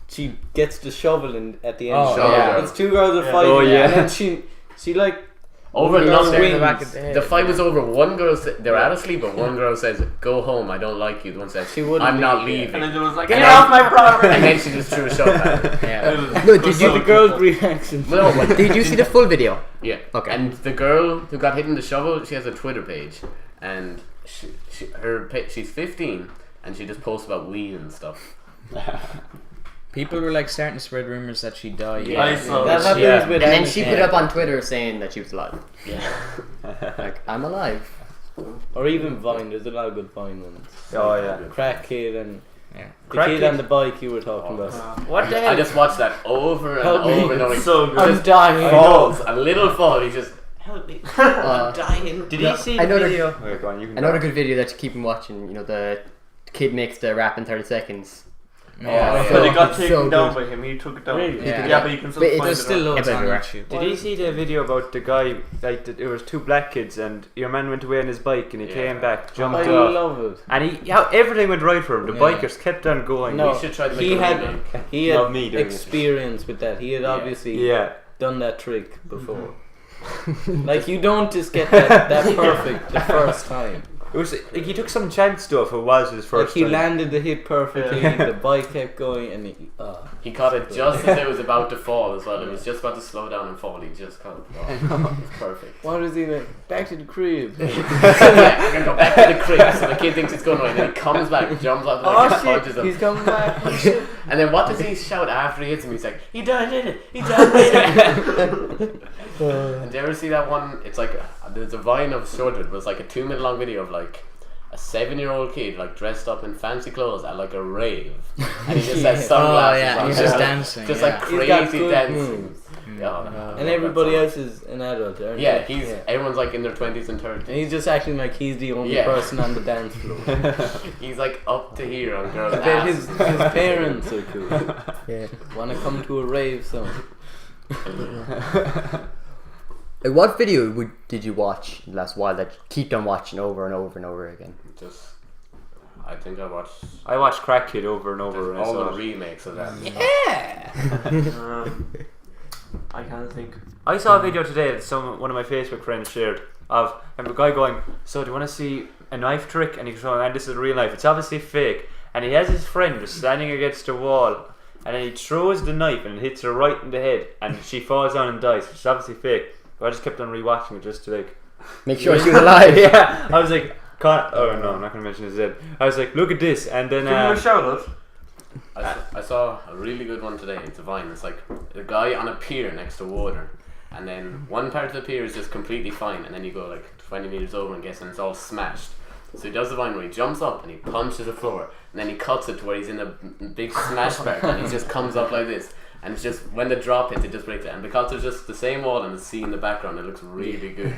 She gets the shovel in at the end. Oh, yeah. It's 2 girls are Yeah. fighting. Oh, yeah. And then she like. Over girls nothing. wins. Back of the head. The fight was over. One girl said they're at asleep, but one girl says, "Go home. I don't like you." The one says, She wouldn't "I'm not leave, yeah. leaving." And then there was like, Get get off off my property! And then she just threw a shot at her. Yeah. No, did you- The girl's reaction. No, but Did you see the full video? yeah. Okay. And the girl who got hit in the shovel, she has a Twitter page, and she's 15, and she just posts about weed and stuff. People were like starting to spread rumors that she died. Yeah. I saw That that. happens Yeah. with And then she anything. put up on Twitter saying that she was alive. Yeah. Like, I'm alive. Or even Vine. There's a lot of good Vine ones. Oh yeah. Crack Kid and Yeah. the Crack kid Kid? on the bike you were talking about. What the I hell? just watched that over and Help me. over and over. It's so good. Just dying. falls, a little fall. He just help me. I'm dying. Did No, you see I the know video? Okay, go on, you can Another good video that you keep on watching. You know, the kid makes the rap in 30 seconds. Yeah. But it got So taken down good. by him. He took it down. Really? Yeah, but you can still But it find There's it. still on- loads on Everywhere. YouTube. Did you see the video about the guy, like, it was 2 black kids and your man went away on his bike and he Yeah. came back, jumped I off. love it. And everything went right for him. The Yeah. bikers kept on going. No, We should try to make he a had remake. he Not had me doing it. experience with that. He had obviously Yeah. done that trick before. Like you don't just get that perfect the first time. It was like he took some chance stuff. It was his Like first he time. landed the hit perfectly. Yeah. The bike kept going, and He caught it just as it was about to fall as well. It was just about to slow down and fall. He just caught it. Oh, it was perfect. what is he like? Back to the crib. Yeah, we're gonna go back to the crib. So the kid thinks it's going away. Then he comes back, jumps off, Oh and shit! punches him. He's coming back. Oh, shit. And then what does he shout after he hits him? He's like, "He done it! He done it!" And do you ever see that one? It's like there's a Vine of shorted, but it's like a 2-minute long video of like a 7-year-old kid like dressed up in fancy clothes at like a rave, and he just has sunglasses on. he's just dancing. Just yeah. like He's got crazy good dancing. moves. Yeah. And everybody else is an adult, aren't Yeah, they? he's everyone's like in their 20s and 30s. And he's just acting like he's the only Yeah. person on the dance floor. He's like up to here on girls' I bet asses. his parents are cool. Yeah. Want to come to a rave, son? What video did you watch in the last while that you keep on watching over and over and over again? Just, I think I watched I watched Crack Kid over and over. And I all saw the it. remakes of that. I can't think. I saw a video today that one of my Facebook friends shared of a guy going, so do you want to see a knife trick? And he's going, and this is real life. It's obviously fake. And he has his friend just standing against a wall, and then he throws the knife and it hits her right in the head, and she falls down and dies. It's obviously fake. But I just kept on rewatching it just to like Make sure she was alive. yeah. I was like, oh no, I'm not gonna mention his head. I was like, look at this, and then Give him a shout out. I saw a really good one today. It's a Vine. It's like a guy on a pier next to water, and then one part of the pier is just completely fine, and then you go like 20 meters over and guess, and it's all smashed. So he does the Vine where he jumps up and he punches the floor, and then he cuts it to where he's in a big smash part, and he just comes up like this, and it's just when the drop hits, it just breaks it. And because there's just the same wall and the sea in the background, it looks really good.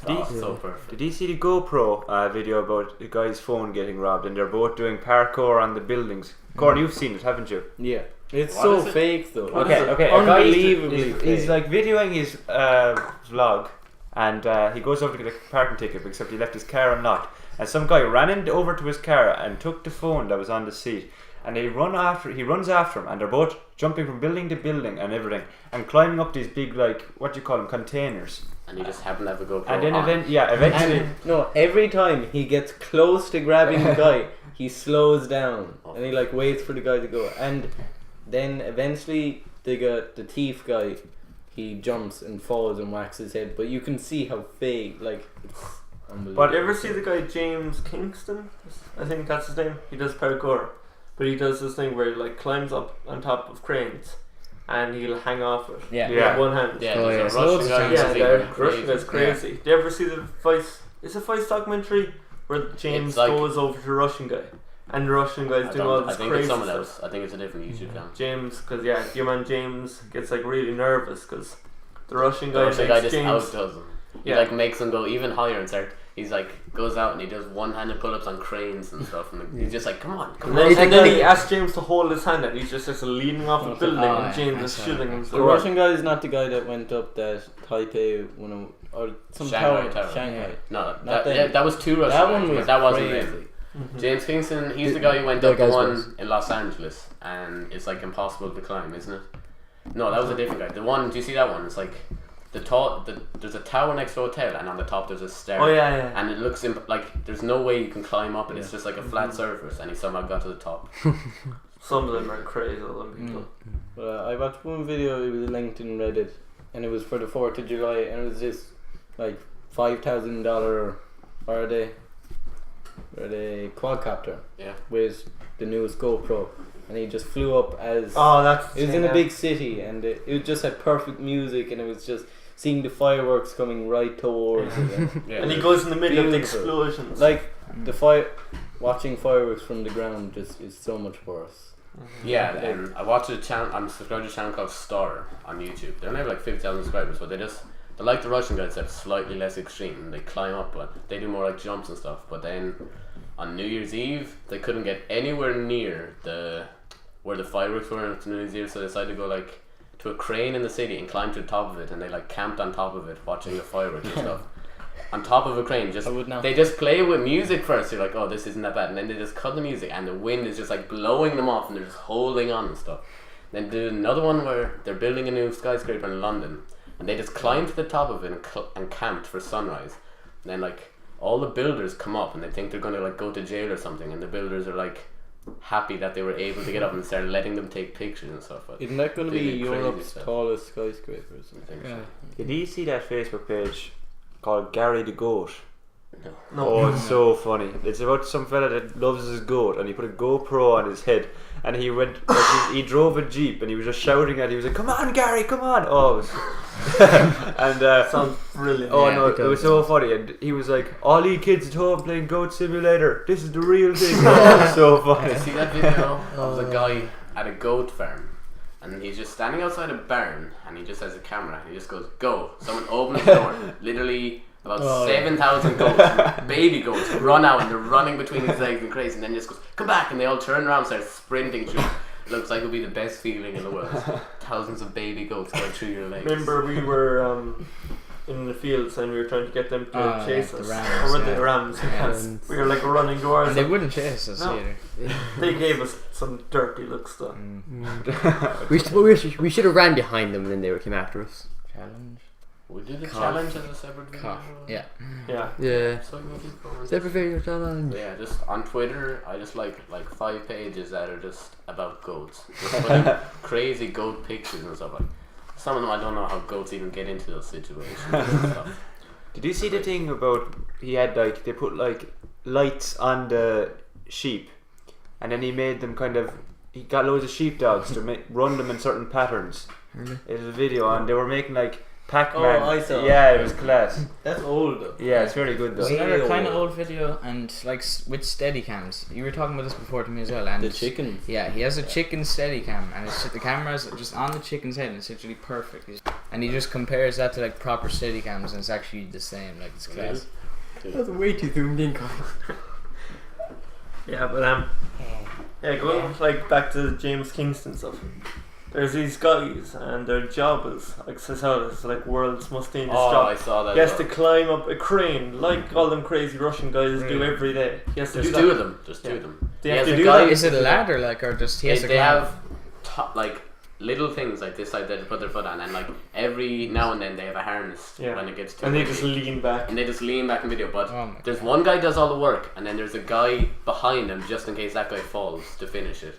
Oh, so perfect. did you see the GoPro video about the guy's phone getting robbed, and they're both doing parkour on the buildings? Coran, you've seen it, haven't you? Yeah. It's What so is it? fake though. Okay. A guy Unbelievably he's fake. like videoing his vlog, and he goes over to get a parking ticket, except he left his car unlocked. And some guy ran over to his car and took the phone that was on the seat, and he runs after him, and they're both jumping from building to building and everything, and climbing up these big, like, what do you call them, containers. And you just happen to have a GoPro And then on. eventually, And no, every time he gets close to grabbing the guy, he slows down and he like waits for the guy to go. And then eventually the thief guy, he jumps and falls and whacks his head. But you can see how fake, like, it's unbelievable. But you ever see the guy James Kingston? I think that's his name. He does parkour, but he does this thing where he like climbs up on top of cranes, and he'll hang off it Yeah. with one hand. Yeah, Oh, there's yeah. a Loads Russian of guy. times. Yeah, who's the Russian guy's crazy. Do you ever see the Vice? Is it Vice documentary where James It's like- goes over to the Russian guy, and the Russian guy's doing all I this think crazy it's someone stuff. else. I think it's a different YouTube channel. James, because your man James gets like really nervous because the Russian The guy Russian guy makes just James. outdoes him. He Yeah. like makes him go even higher and start. He's like goes out and he does one-handed pull-ups on cranes and stuff, and he's just like, come on, come And on. then he asks James to hold his hand, and he's just leaning off a building, Oh, and James yeah, is I saw shooting that. him. The Russian guy is not the guy that went up that Taipei or some Shanghai tower. Tower. Shanghai. No, Not that was two Russian That guys, one was but that wasn't crazy. him. James Kingston, he's the guy who went That up the guy's one worse. in Los Angeles, and it's like impossible to climb, isn't it? No, that was a different guy. The one, do you see that one? It's like there's a tower next to a hotel, and on the top there's a stair. Oh yeah. And it looks like there's no way you can climb up it. It's just like a flat surface, and he somehow got to the top. Some of them are crazy, all them people. I watched one video, it was linked in Reddit, and it was for the 4th of July, and it was this like $5,000 or a quadcopter Yeah. with the newest GoPro, and he just flew up as Oh, that's. it was in a big city, and it just had perfect music, and it was just seeing the fireworks coming right towards it. Yeah. And he goes in the middle of the Beautiful. explosions. Like watching fireworks from the ground just is so much worse. Yeah, and I watched a channel. I'm subscribed to a channel called Star on YouTube. They don't have like 50,000 subscribers, but they're like the Russian guys, they're slightly less extreme. They climb up, but they do more like jumps and stuff. But then on New Year's Eve, they couldn't get anywhere near where the fireworks were on New Year's Eve, so they decided to go like to a crane in the city and climb to the top of it, and they like camped on top of it watching the fireworks and stuff. On top of a crane, I would not. they just play with music first. You're like, oh, this isn't that bad, and then they just cut the music, and the wind is just like blowing them off, and they're just holding on and stuff. Then do another one where they're building a new skyscraper in London, and they just climb to the top of it and camped for sunrise. And then like all the builders come up, and they think they're gonna like go to jail or something, and the builders are like happy that they were able to get up and start letting them take pictures and stuff. But Isn't that going to they be did crazy Europe's stuff. tallest skyscraper or something? I think so. did you see that Facebook page called Gary the Goat? No. Oh, it's so funny. It's about some fella that loves his goat, and he put a GoPro on his head, and he went. Like, he drove a jeep, and he was just shouting at. He was like, "Come on, Gary, come on!" Oh, it was And Sounds brilliant. oh Yeah, no, it it was does. so funny. And he was like, "All you kids at home playing Goat Simulator. This is the real thing." It was so Did funny. you see that video of the guy at a goat farm? And he's just standing outside a barn and he just has a camera and he just goes, "Go." Someone opens the door. Literally about 7,000 goats, baby goats, run out and they're running between his legs and crazy, and then just goes, "Come back," and they all turn around and start sprinting through. It looks like it would be the best feeling in the world. Thousands of baby goats going through your legs. Remember we were in the fields and we were trying to get them to chase the us. rams, or with yeah. the rams. Yes. We were like running towards And they them. wouldn't chase us No. either. They gave us some dirty looks though. We should have ran behind them and then they came after us. Challenge. We do the Cough. challenge as a separate video. Cough. Yeah. Yeah. Yeah. So you keep going. Separate video challenge. Yeah, just on Twitter, I just like 5 pages that are just about goats. Just putting crazy goat pictures and stuff. Like some of them, I don't know how goats even get into those situations and stuff. Did you see the thing about he had like they put like lights on the sheep, and then he made them he got loads of sheepdogs to run them in certain patterns. Really? It was a video and they were making like Pac-Man. Oh, I saw. Yeah, it was class. That's old though. Yeah, it's very good though. Way Another kind of old. old video, and like with steady cams. You were talking about this before to me as well. And The chickens. Yeah, he has a chicken steady cam, and the camera's just on the chicken's head, and it's literally perfect. And he just compares that to like proper steady cams, and it's actually the same. Like it's class. That's way too zoomed in, Kyle. Yeah, but yeah, going like back to the James Kingston stuff. There's these guys and their job is like it's like world's most dangerous Oh, I job. saw that. He has as to well. climb up a crane like all them crazy Russian guys do every day. He has to There's do 2 that. of them. There's 2 of them. They He have has to a do guy- that. Is it a ladder like, or just he has They to climb? have like little things like this, like they put their foot on, and like every now and then they have a harness Yeah. when it gets too And they heavy. just lean back. And they just lean back in video, but Oh my there's one guy does all the work, and then there's a guy behind him just in case that guy falls to finish it.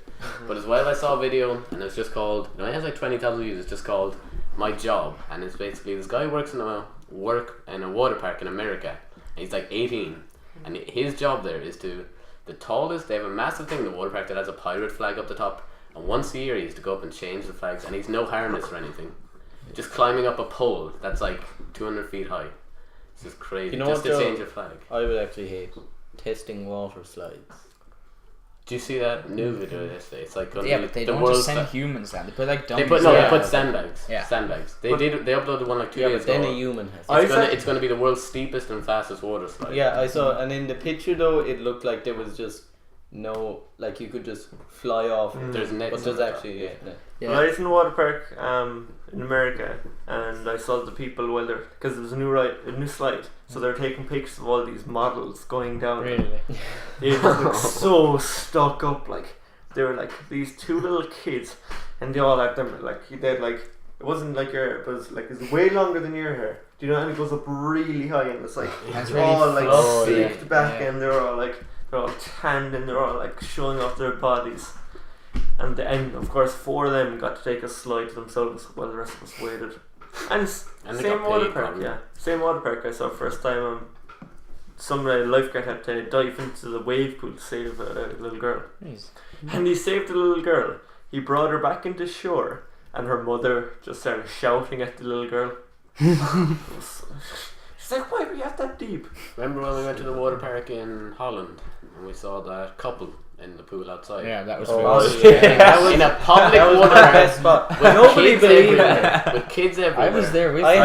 But as well, I saw a video, and it's just called, it has like 20,000 views. It's just called "My Job," and it's basically this guy works in a water park in America. And he's like 18, and his job there is the tallest. They have a massive thing in the water park that has a pirate flag up the top. And once a year he has to go up and change the flags, and he's no harness or anything. Just climbing up a pole that's like 200 feet high. It's just crazy. You know just what, to Joe? change a flag. I would actually hate testing water slides. Do you see that new video yesterday? It's like gonna Yeah, be but they the don't world's just send fa- humans down. They put like They dummies. put Yeah. they put sandbags. Yeah. Sandbags. They But- they uploaded one like 2 Yeah, days but then ago. a human has. I To. said- It's gonna be the world's steepest and fastest water slide. Yeah, I saw, and in the picture though, it looked like there was just no, like you could just fly off. There's nets. But there's on top. actually Well, I was in the water park in America, and I saw the people because there was a new slide, so they're taking pictures of all these models going down. Really? It was like so stuck up, like they were like these 2 little kids, and they all had them like they had like it wasn't like your hair, but it's way longer than your hair. Do you know? And it goes up really high, and it's like That's it's really all like fluffy. slicked back, Yeah. and they're all tanned, and they're all like showing off their bodies. And of course 4 of them got to take a slide to themselves while the rest of us waited. And And they same got water paid, park, probably. yeah. Same water park I saw first time some lifeguard had to dive into the wave pool to save a little girl. Jeez. And he saved the little girl. He brought her back into shore, and her mother just started shouting at the little girl. She's like, "Why were you at that deep?" Remember when we went to the water park in Holland and we saw that couple in the pool outside? Yeah, that was Oh, really yeah. That was in a public That was water my park best spot. with Nobody kids believed everywhere. it. With kids everywhere. I was there with I you.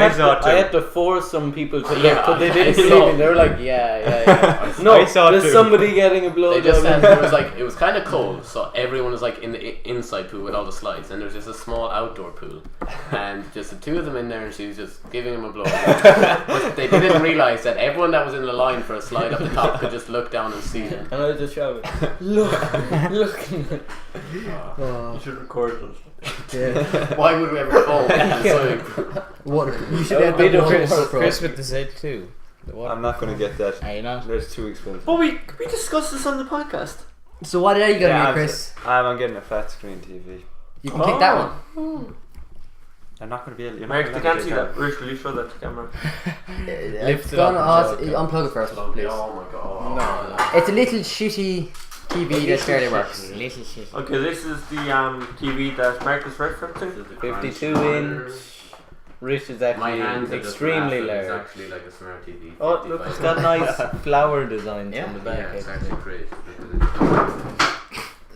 had to force some people to Yeah, look, but they didn't I believe saw. me. They were like, yeah. No, I saw there's too. somebody getting a blow. They just said it was kind of cold, so everyone was like in the inside pool with all the slides, and there was just a small outdoor pool, and just the 2 of them in there, and she was just giving him a blow. But they didn't realize that everyone that was in the line for a slide up the top could just look down and see them. And I was just shouting, look. You should record it. Yeah. Why would we ever fall in a swimming pool? Water. You should That have would be the the water worst. pro. Chris with the Z2. The water. I'm not gonna get that. Are you not? That's too expensive. But we discussed this on the podcast. So what are you gonna Yeah, get, I'm Chris? I'm getting a flat screen TV. You can pick that one. I'm not gonna be able. Mark, they can't see that. Rich, will you show that to camera? It's it gonna up and unplug it first, please. Oh my god. It's a little shitty TV that barely works. Little shit. Okay, this is the TV that Mark is referencing. 52 inch. Rich is My actually hands are just extremely massive. It's large. actually like a smart TV. Oh, look, it's got nice flower designs Yeah. on the Yeah, back. it's actually. actually great.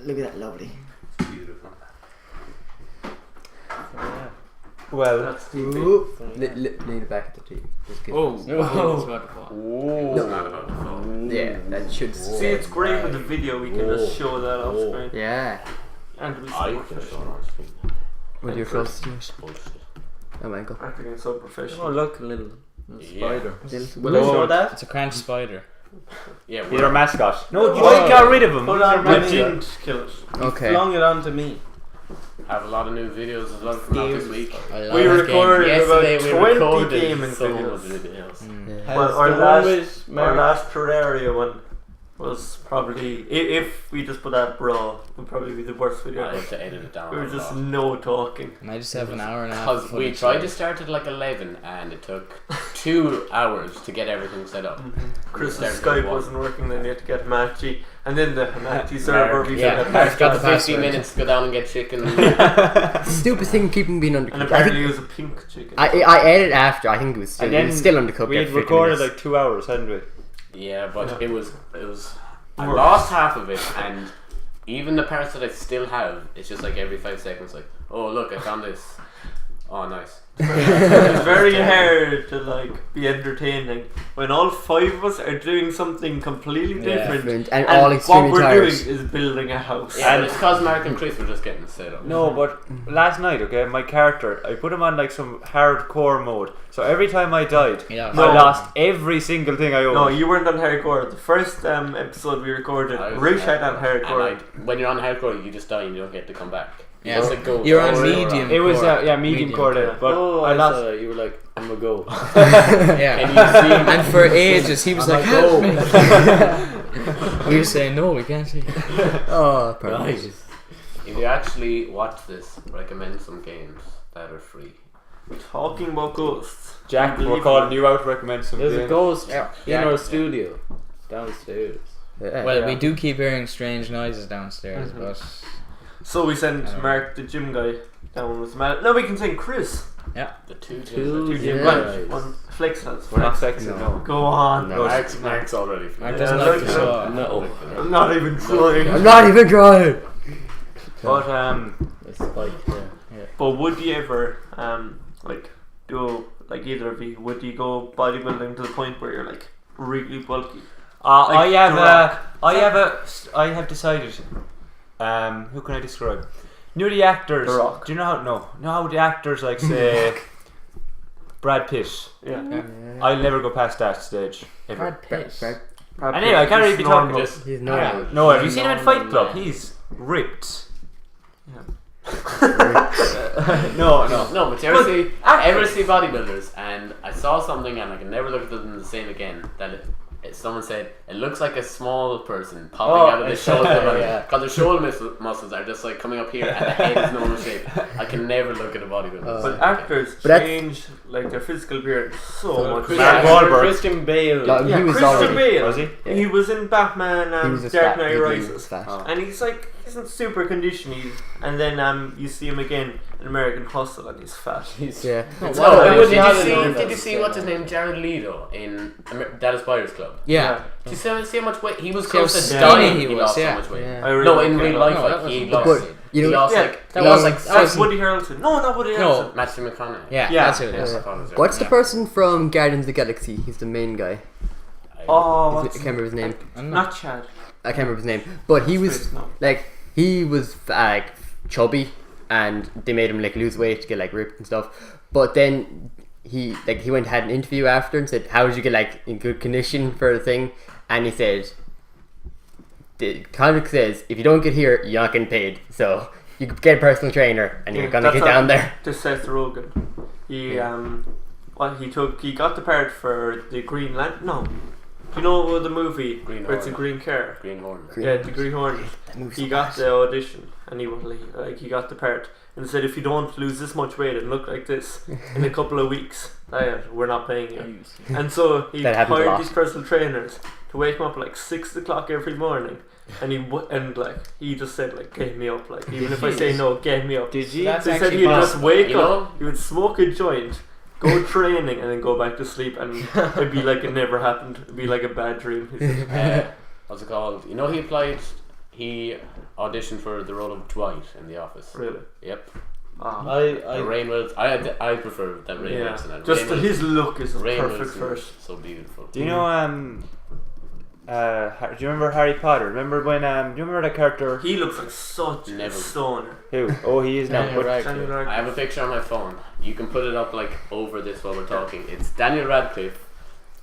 Look at that, lovely. It's beautiful. Yeah. Well, That's the Ooh. Lean it back at the TV. Just kidding. Oh, it's about to fall. It's not about to fall. Yeah, that should. See, it's great with the video. We can just show that off screen. Yeah. And we I so can show professional. on screen. With your Chris. first news. Bullshit. Oh my god. Acting so professional. Oh, look, a little Yeah. spider. Will I show that? It's a cranch spider. Yeah, he's our mascot. No, Oh. I got rid of him. Hold He's on, our I Maybe. didn't kill it. Okay. Flung it onto me. have a lot of new videos as well from out this week. We recorded Yesterday about we 20 recorded gaming so much videos. videos. Yeah. Well, Has our the one last- with Our Mark- last Terraria one was probably, if we just put that raw, would probably be the worst video. I have to edit it down. We were a just lot. no talking. And I just have an hour and a half. Because of we footage tried there. to start at like 11 and it took 2 hours to get everything set up. Chris's Started at Skype 1. wasn't working, then you had to get Matchy. And then the Matchy server, we Yeah, had Mark's got the 50 password. minutes to go down and get chicken. Stupid thing keeping being And undercooked. apparently it was a pink chicken. I edited after. I think it was still, And then it was still undercooked. we had after 50 recorded minutes. like 2 hours, hadn't we? Yeah, but Yeah. it was I Worse. lost half of it, and even the parts that I still have, it's just like every 5 seconds, like, oh look, I found this. Oh, nice. It's very hard to like be entertaining when all 5 of us are doing something completely Yeah. different. And all what extremely we're tired. doing is building a house. Yeah, but it's because Mark and Chris were just getting set up. No, but last night, okay, my character, I put him on like some hardcore mode. So every time I died, Yeah. No. I lost every single thing I owned. No, you weren't on hardcore. The first episode we recorded, I was Rish had on hardcore. And when you're on hardcore, you just die and you don't get to come back. Yeah. It's like go. You're on go, medium. It was core. medium core then, but Oh, I lost. You were like, I'm gonna go. Yeah. Can you see? And for ages he was like, help me. We were saying no, we can't see. Oh, perfect. Nice. If you actually watch this, recommend some games that are free. Talking about ghosts. Jack, we're Unbelievable. calling you out to recommend some There's a games. ghost Yeah. in our studio downstairs. Yeah. Well, Yeah. we do keep hearing strange noises downstairs, but So we sent Mark, the gym guy, down with Matt. Now we can send Chris. The two Two Two gyms. gym Yeah. guys. One flex has. We're not Flex. sexy, No. no. Go on. No. Mark's already. Mark Yeah, doesn't look like the at show. No. I'm not even trying. I'm not even trying. But A spike, yeah. But would you ever like do like either of you? Would you go bodybuilding to the point where you're like really bulky? I have The Rock. I have decided. Who can I describe? You know the actors. The Rock. Do you know how? No. You know how the actors like say Brad Pitt. Yeah. I'll never go past that stage. Ever. Brad Pitt. Anyway, I can't really be talking about. Just He's normal. No, have you seen him in Fight Club? Normal. He's ripped. Yeah. No. No, but you ever see bodybuilders, and I saw something and I can never look at them the same again. Someone said it looks like a small person popping out of the shoulder, yeah. because their shoulder muscles are just like coming up here, and the head is normal shape. I can never look at a bodybuilder. But actors But that's- change like their physical appearance so much. Mark Wahlberg. Christian Bale. Yeah, Yeah, he was Christian already. Bale. Was he? Yeah. He was in Batman He was just Dark fat. Knight He Rises. was fat. Oh. And he's like, isn't super conditioned. And then you see him again in American Hustle and he's fat. Yeah. Did you see what's his name? Jared Leto in Dallas Buyers Club. Yeah. Did you see how much weight he was See how close to skinny dying? he He was, lost yeah. so much weight. Yeah. I really No, in like real him. life, No, like that he wasn't- lost. But, you He know, lost yeah, like that he lost was- like that was- That's Woody Harrelson. No, not Woody No. Harrelson. Matthew McConaughey. Yeah, Yeah. that's who it is. Yes, I thought it was what's the right. person from Guardians of the Galaxy? He's the main guy. Oh, I what's can't remember his name. I'm not- Not Chad. I can't remember his name. But he was Chris, no. like he was like chubby, and they made him like lose weight to get like ripped and stuff. But then he went and had an interview after and said, "How did you get like in good condition for the thing?" And he said, "The contract says if you don't get here, you're not getting paid. So you could get a personal trainer, and you're gonna That's get what- down there." To Seth Rogen. He he got the part for the Green Lantern. No. Do you know the movie Green where it's a Hornet. green car? Green Horn. Yeah, the Green Hornet. He got the audition and he got the part and said if you don't lose this much weight and look like this in a couple of weeks, we're not paying you. And so he That happens a hired lot. these personal trainers to wake him up like 6 o'clock every morning. And he just said like get me up, like even if I say no, get me up. Did you? That's They said actually he'd just possible. wake You know? up, he would smoke a joint go training and then go back to sleep, and it'd be like it never happened. It'd be like a bad dream. What's it called? He auditioned for the role of Dwight in The Office. Really? Yep. I I prefer that Rain Wilson. Just his look is perfect Wilson first. So beautiful. Do you know do you remember Harry Potter? Remember when do you remember that character? He looks like such a stoner. Who? Oh, he is now. Daniel Radcliffe. I have a picture on my phone. You can put it up like over this while we're talking. It's Daniel Radcliffe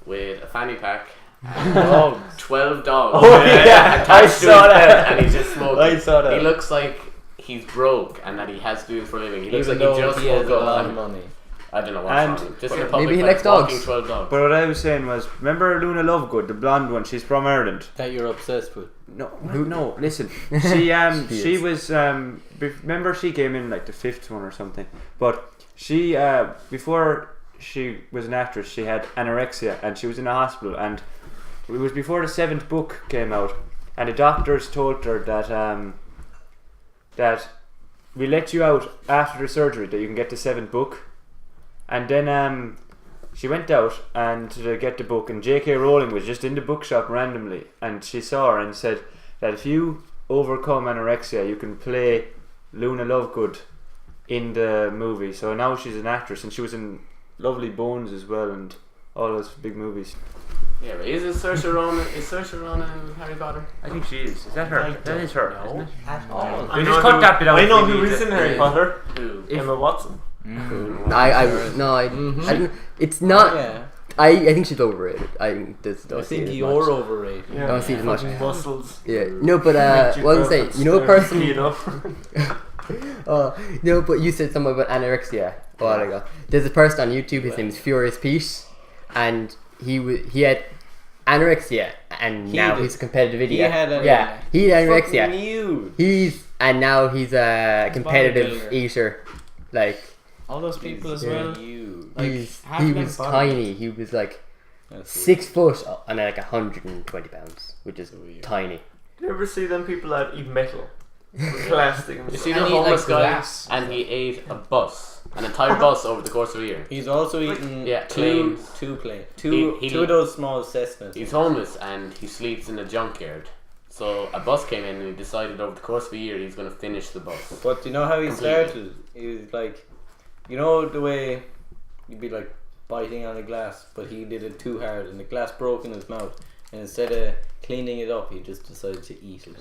with a fanny pack and 12 dogs. Oh yeah, I saw that. And he's just smoking. I saw that. He looks like he's broke and that he has to do it for a living. He looks Even like he though just he has woke a lot up. of money. I don't know what's And- wrong with him. Just in a Maybe public he place, likes dogs. walking 12 dogs. But what I was saying was, remember Luna Lovegood, the blonde one? She's from Ireland. That you're obsessed with. No. Listen, she was remember she came in like the 5th one or something. But she before she was an actress, she had anorexia and she was in a hospital. And it was before the 7th book came out, and the doctors told her that we let you out after the surgery that you can get the 7th book. And then she went out and to get the book, and J.K. Rowling was just in the bookshop randomly, and she saw her and said that if you overcome anorexia, you can play Luna Lovegood in the movie. So now she's an actress, and she was in Lovely Bones as well, and all those big movies. Yeah, but is Saoirse Ronan in Harry Potter? I think she is. Is that her? That is her, isn't it? At all. We just cut that bit out. I know who is in Harry Potter. Who? Emma Watson. I didn't. It's not. Yeah. I think she's overrated. I think this. I think you're overrated. Yeah. Don't see it as much. Muscles. Yeah. No, but what I'm saying, you know, a person. No, but you said something about anorexia a while ago. There's a person on YouTube. His name is Furious Pete, and he had anorexia, and now he's a competitive idiot. He had anorexia. Yeah, he had anorexia. Fucking you. Now he's a competitive bodybuilder. eater. Like All those people as well. You. Like, half he of them was body- tiny. He was like That's 6 foot and like 120 pounds, which is weird. tiny. Do you ever see them people that eat metal? Plastic. You see And the he, like, homeless guy, glass. and he ate an entire bus over the course of a year. He's also eaten planes. two planes. He- Two of those small Cessnas. He's homeless and he sleeps in a junkyard. So a bus came in and he decided over the course of a year he's going to finish the bus. But you know how he Completely. started? He was like, you know the way you'd be like biting on a glass, but he did it too hard and the glass broke in his mouth. And instead of cleaning it up, he just decided to eat it.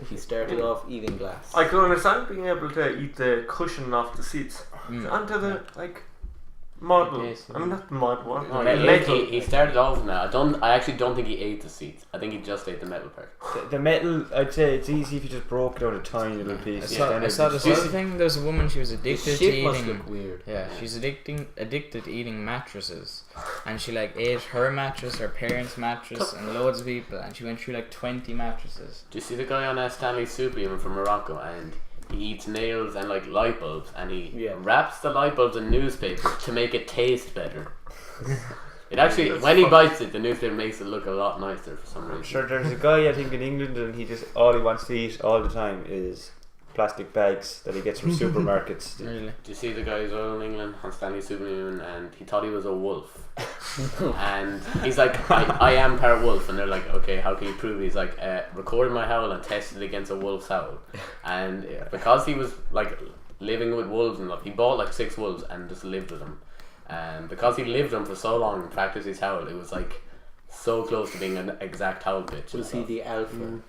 He started off eating glass. I could understand being able to eat the cushion off the seats onto the model. Yes, I mean not the model. What? No, Metal. he started off now. I actually don't think he ate the seats. I think he just ate the metal part. The metal, I'd say it's easy if you just broke it out a tiny little piece. I saw this other thing. There's a woman. She was His addicted to shit must eating. look weird. Yeah, she's addicted to eating mattresses, and she like ate her mattress, her parents' mattress, and loads of people, and she went through like 20 mattresses. Do you see the guy on Stanley Supreme from Morocco, and he eats nails and like light bulbs, and he wraps the light bulbs in newspaper to make it taste better. It actually, when he bites it, the newspaper makes it look a lot nicer for some reason. Sure, there's a guy I think in England, and he just all he wants to eat all the time is plastic bags that he gets from supermarkets. Really? Do you see the guy as well in England on Stanley Supreme, and he thought he was a wolf, and he's like, I am part wolf, and they're like, okay, how can you prove it? He's like, recorded my howl and tested it against a wolf's howl, and because he was like living with wolves and stuff, he bought like 6 wolves and just lived with them, and because he lived with them for so long and practiced his howl, it was like so close to being an exact howl pitch. Was he the alpha?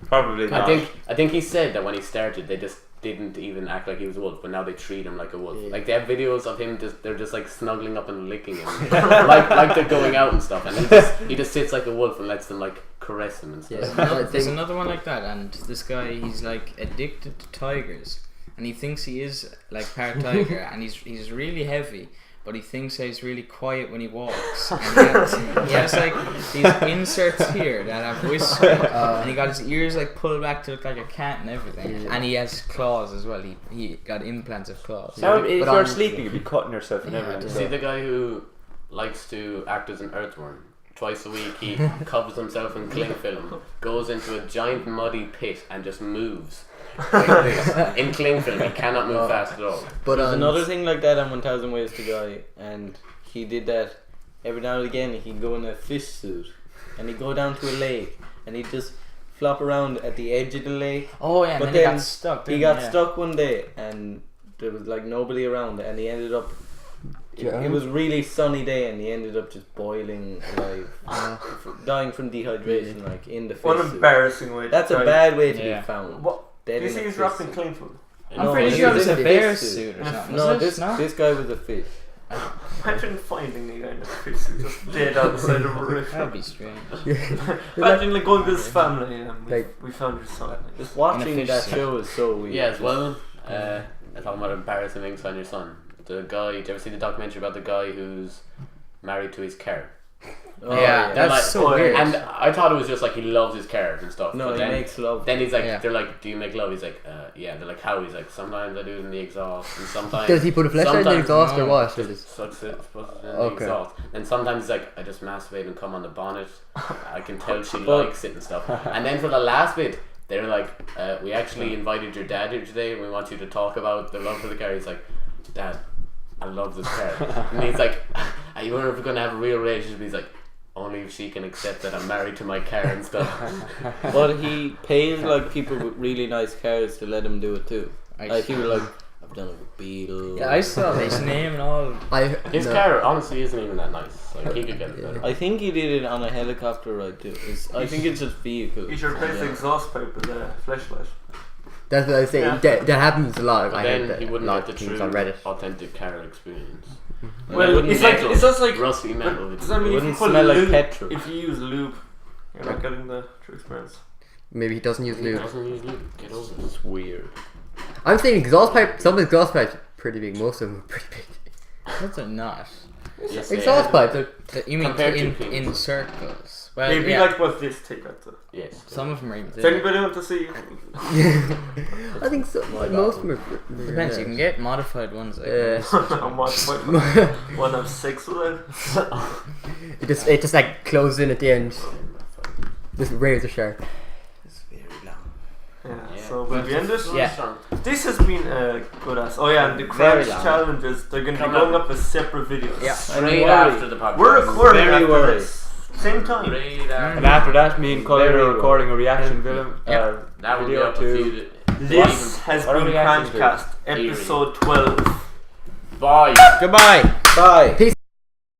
Probably not. I think he said that when he started, they just didn't even act like he was a wolf, but now they treat him like a wolf. Like they have videos of him they're just like snuggling up and licking him, like they're going out and stuff, and he just sits like a wolf and lets them like caress him and stuff. There's another one like that, and this guy, he's like addicted to tigers, and he thinks he is like part tiger, and he's really heavy, but he thinks that he's really quiet when he walks. And he has like these inserts here that have whiskers, and he got his ears like pulled back to look like a cat and everything. And he has claws as well. He got implants of claws. So if But you're sleeping, you'd be cutting yourself and You everything. see the guy who likes to act as an earthworm. twice a week. He covers himself in cling film, goes into a giant muddy pit and just moves like this. In cling film, he cannot move fast at all. But There's another thing like that on 1000 Ways to Die, and he did that every now and again. He'd go in a fish suit and he'd go down to a lake and he'd just flop around at the edge of the lake. Oh yeah, But and then he then got stuck. He got stuck one day and there was like nobody around, and he ended up. It was really sunny day, and he ended up just boiling alive, dying from dehydration, like in the fish One suit. embarrassing way. That's to a die. bad way to Yeah. be found. What? Dead Do you in see a he's fish wrapped in suit. cling film? I'm No, pretty he sure it was was a in a bear fish suit or something. No, was it? No? this guy was a fish. Imagine finding a guy in a fish suit just dead outside of a river. That'd be strange. Imagine like going to his family and Like- we found your son. Just watching fish that suit. show is so weird. Yeah, as well. Talking about embarrassing things on your son. The guy. Did you ever see the documentary about the guy who's married to his car? Oh, Yeah, that's Like, so weird. And I thought it was just like he loves his car and stuff. No, but he then, makes love. then he's like, Yeah. they're like, do you make love? He's like, yeah. They're like, how? He's like, sometimes I do it in the exhaust, and sometimes. does he put a flashlight in the sometimes- exhaust or no. what? Or just, Sucks it, puts it in the Okay. exhaust. And sometimes he's like, I just masturbate and come on the bonnet. I can tell she But- likes it and stuff. And then for the last bit, they're like, we actually invited your dad here today, and we want you to talk about the love for the car. He's like, Dad, I love this car. And he's like, are you ever going to have a real relationship? He's like, only if she can accept that I'm married to my car and stuff. But he pays like people with really nice cars to let him do it too. Like he was like, I've done it with Beetle. Yeah, I saw his name and all. His car honestly isn't even that nice. Like he could get it better. I think he did it on a helicopter ride too. I think it's just vehicles. You should replace the exhaust pipe with a flashlight. that's what I was saying. Yeah. That happens a lot. But I then heard that he a wouldn't lot get of the things true on Reddit. authentic car experience. Well, it's like it's just like rusty metal. does that mean It if you wouldn't put smell like lube, petrol. if you use lube, you're not getting the true experience. Maybe he doesn't use He lube. doesn't use lube. Get over it. It's weird. I'm saying exhaust pipe. Some exhaust pipes are pretty big. Most of them are pretty big. That's a not. Yes, Exhaust pipes are. You mean Compared to in things. circles? Well, Maybe yeah. like what this take out to. Yes. Some of them are even Does bigger. anybody want to see? I think so. Most of them are. Depends. You can get modified ones. Like I'm watching one of 6 with it. it just like closes in at the end. This razor sharp. It's very long. Yeah, Yeah. so will we end it? Yeah. This has been a good ass. Oh yeah, and the Very Cranch long. challenges, they're going to be Coming going up. up as separate videos. Yeah. Straight worried. after the podcast. We're recording Very after worried. this. Same time. Straight after. And after that, me and Colin Very are recording a reaction film. Yeah. That will be video up a to. few. This has What are been we reacting to? KranchCast, episode 12. Bye. Goodbye. Bye. Peace.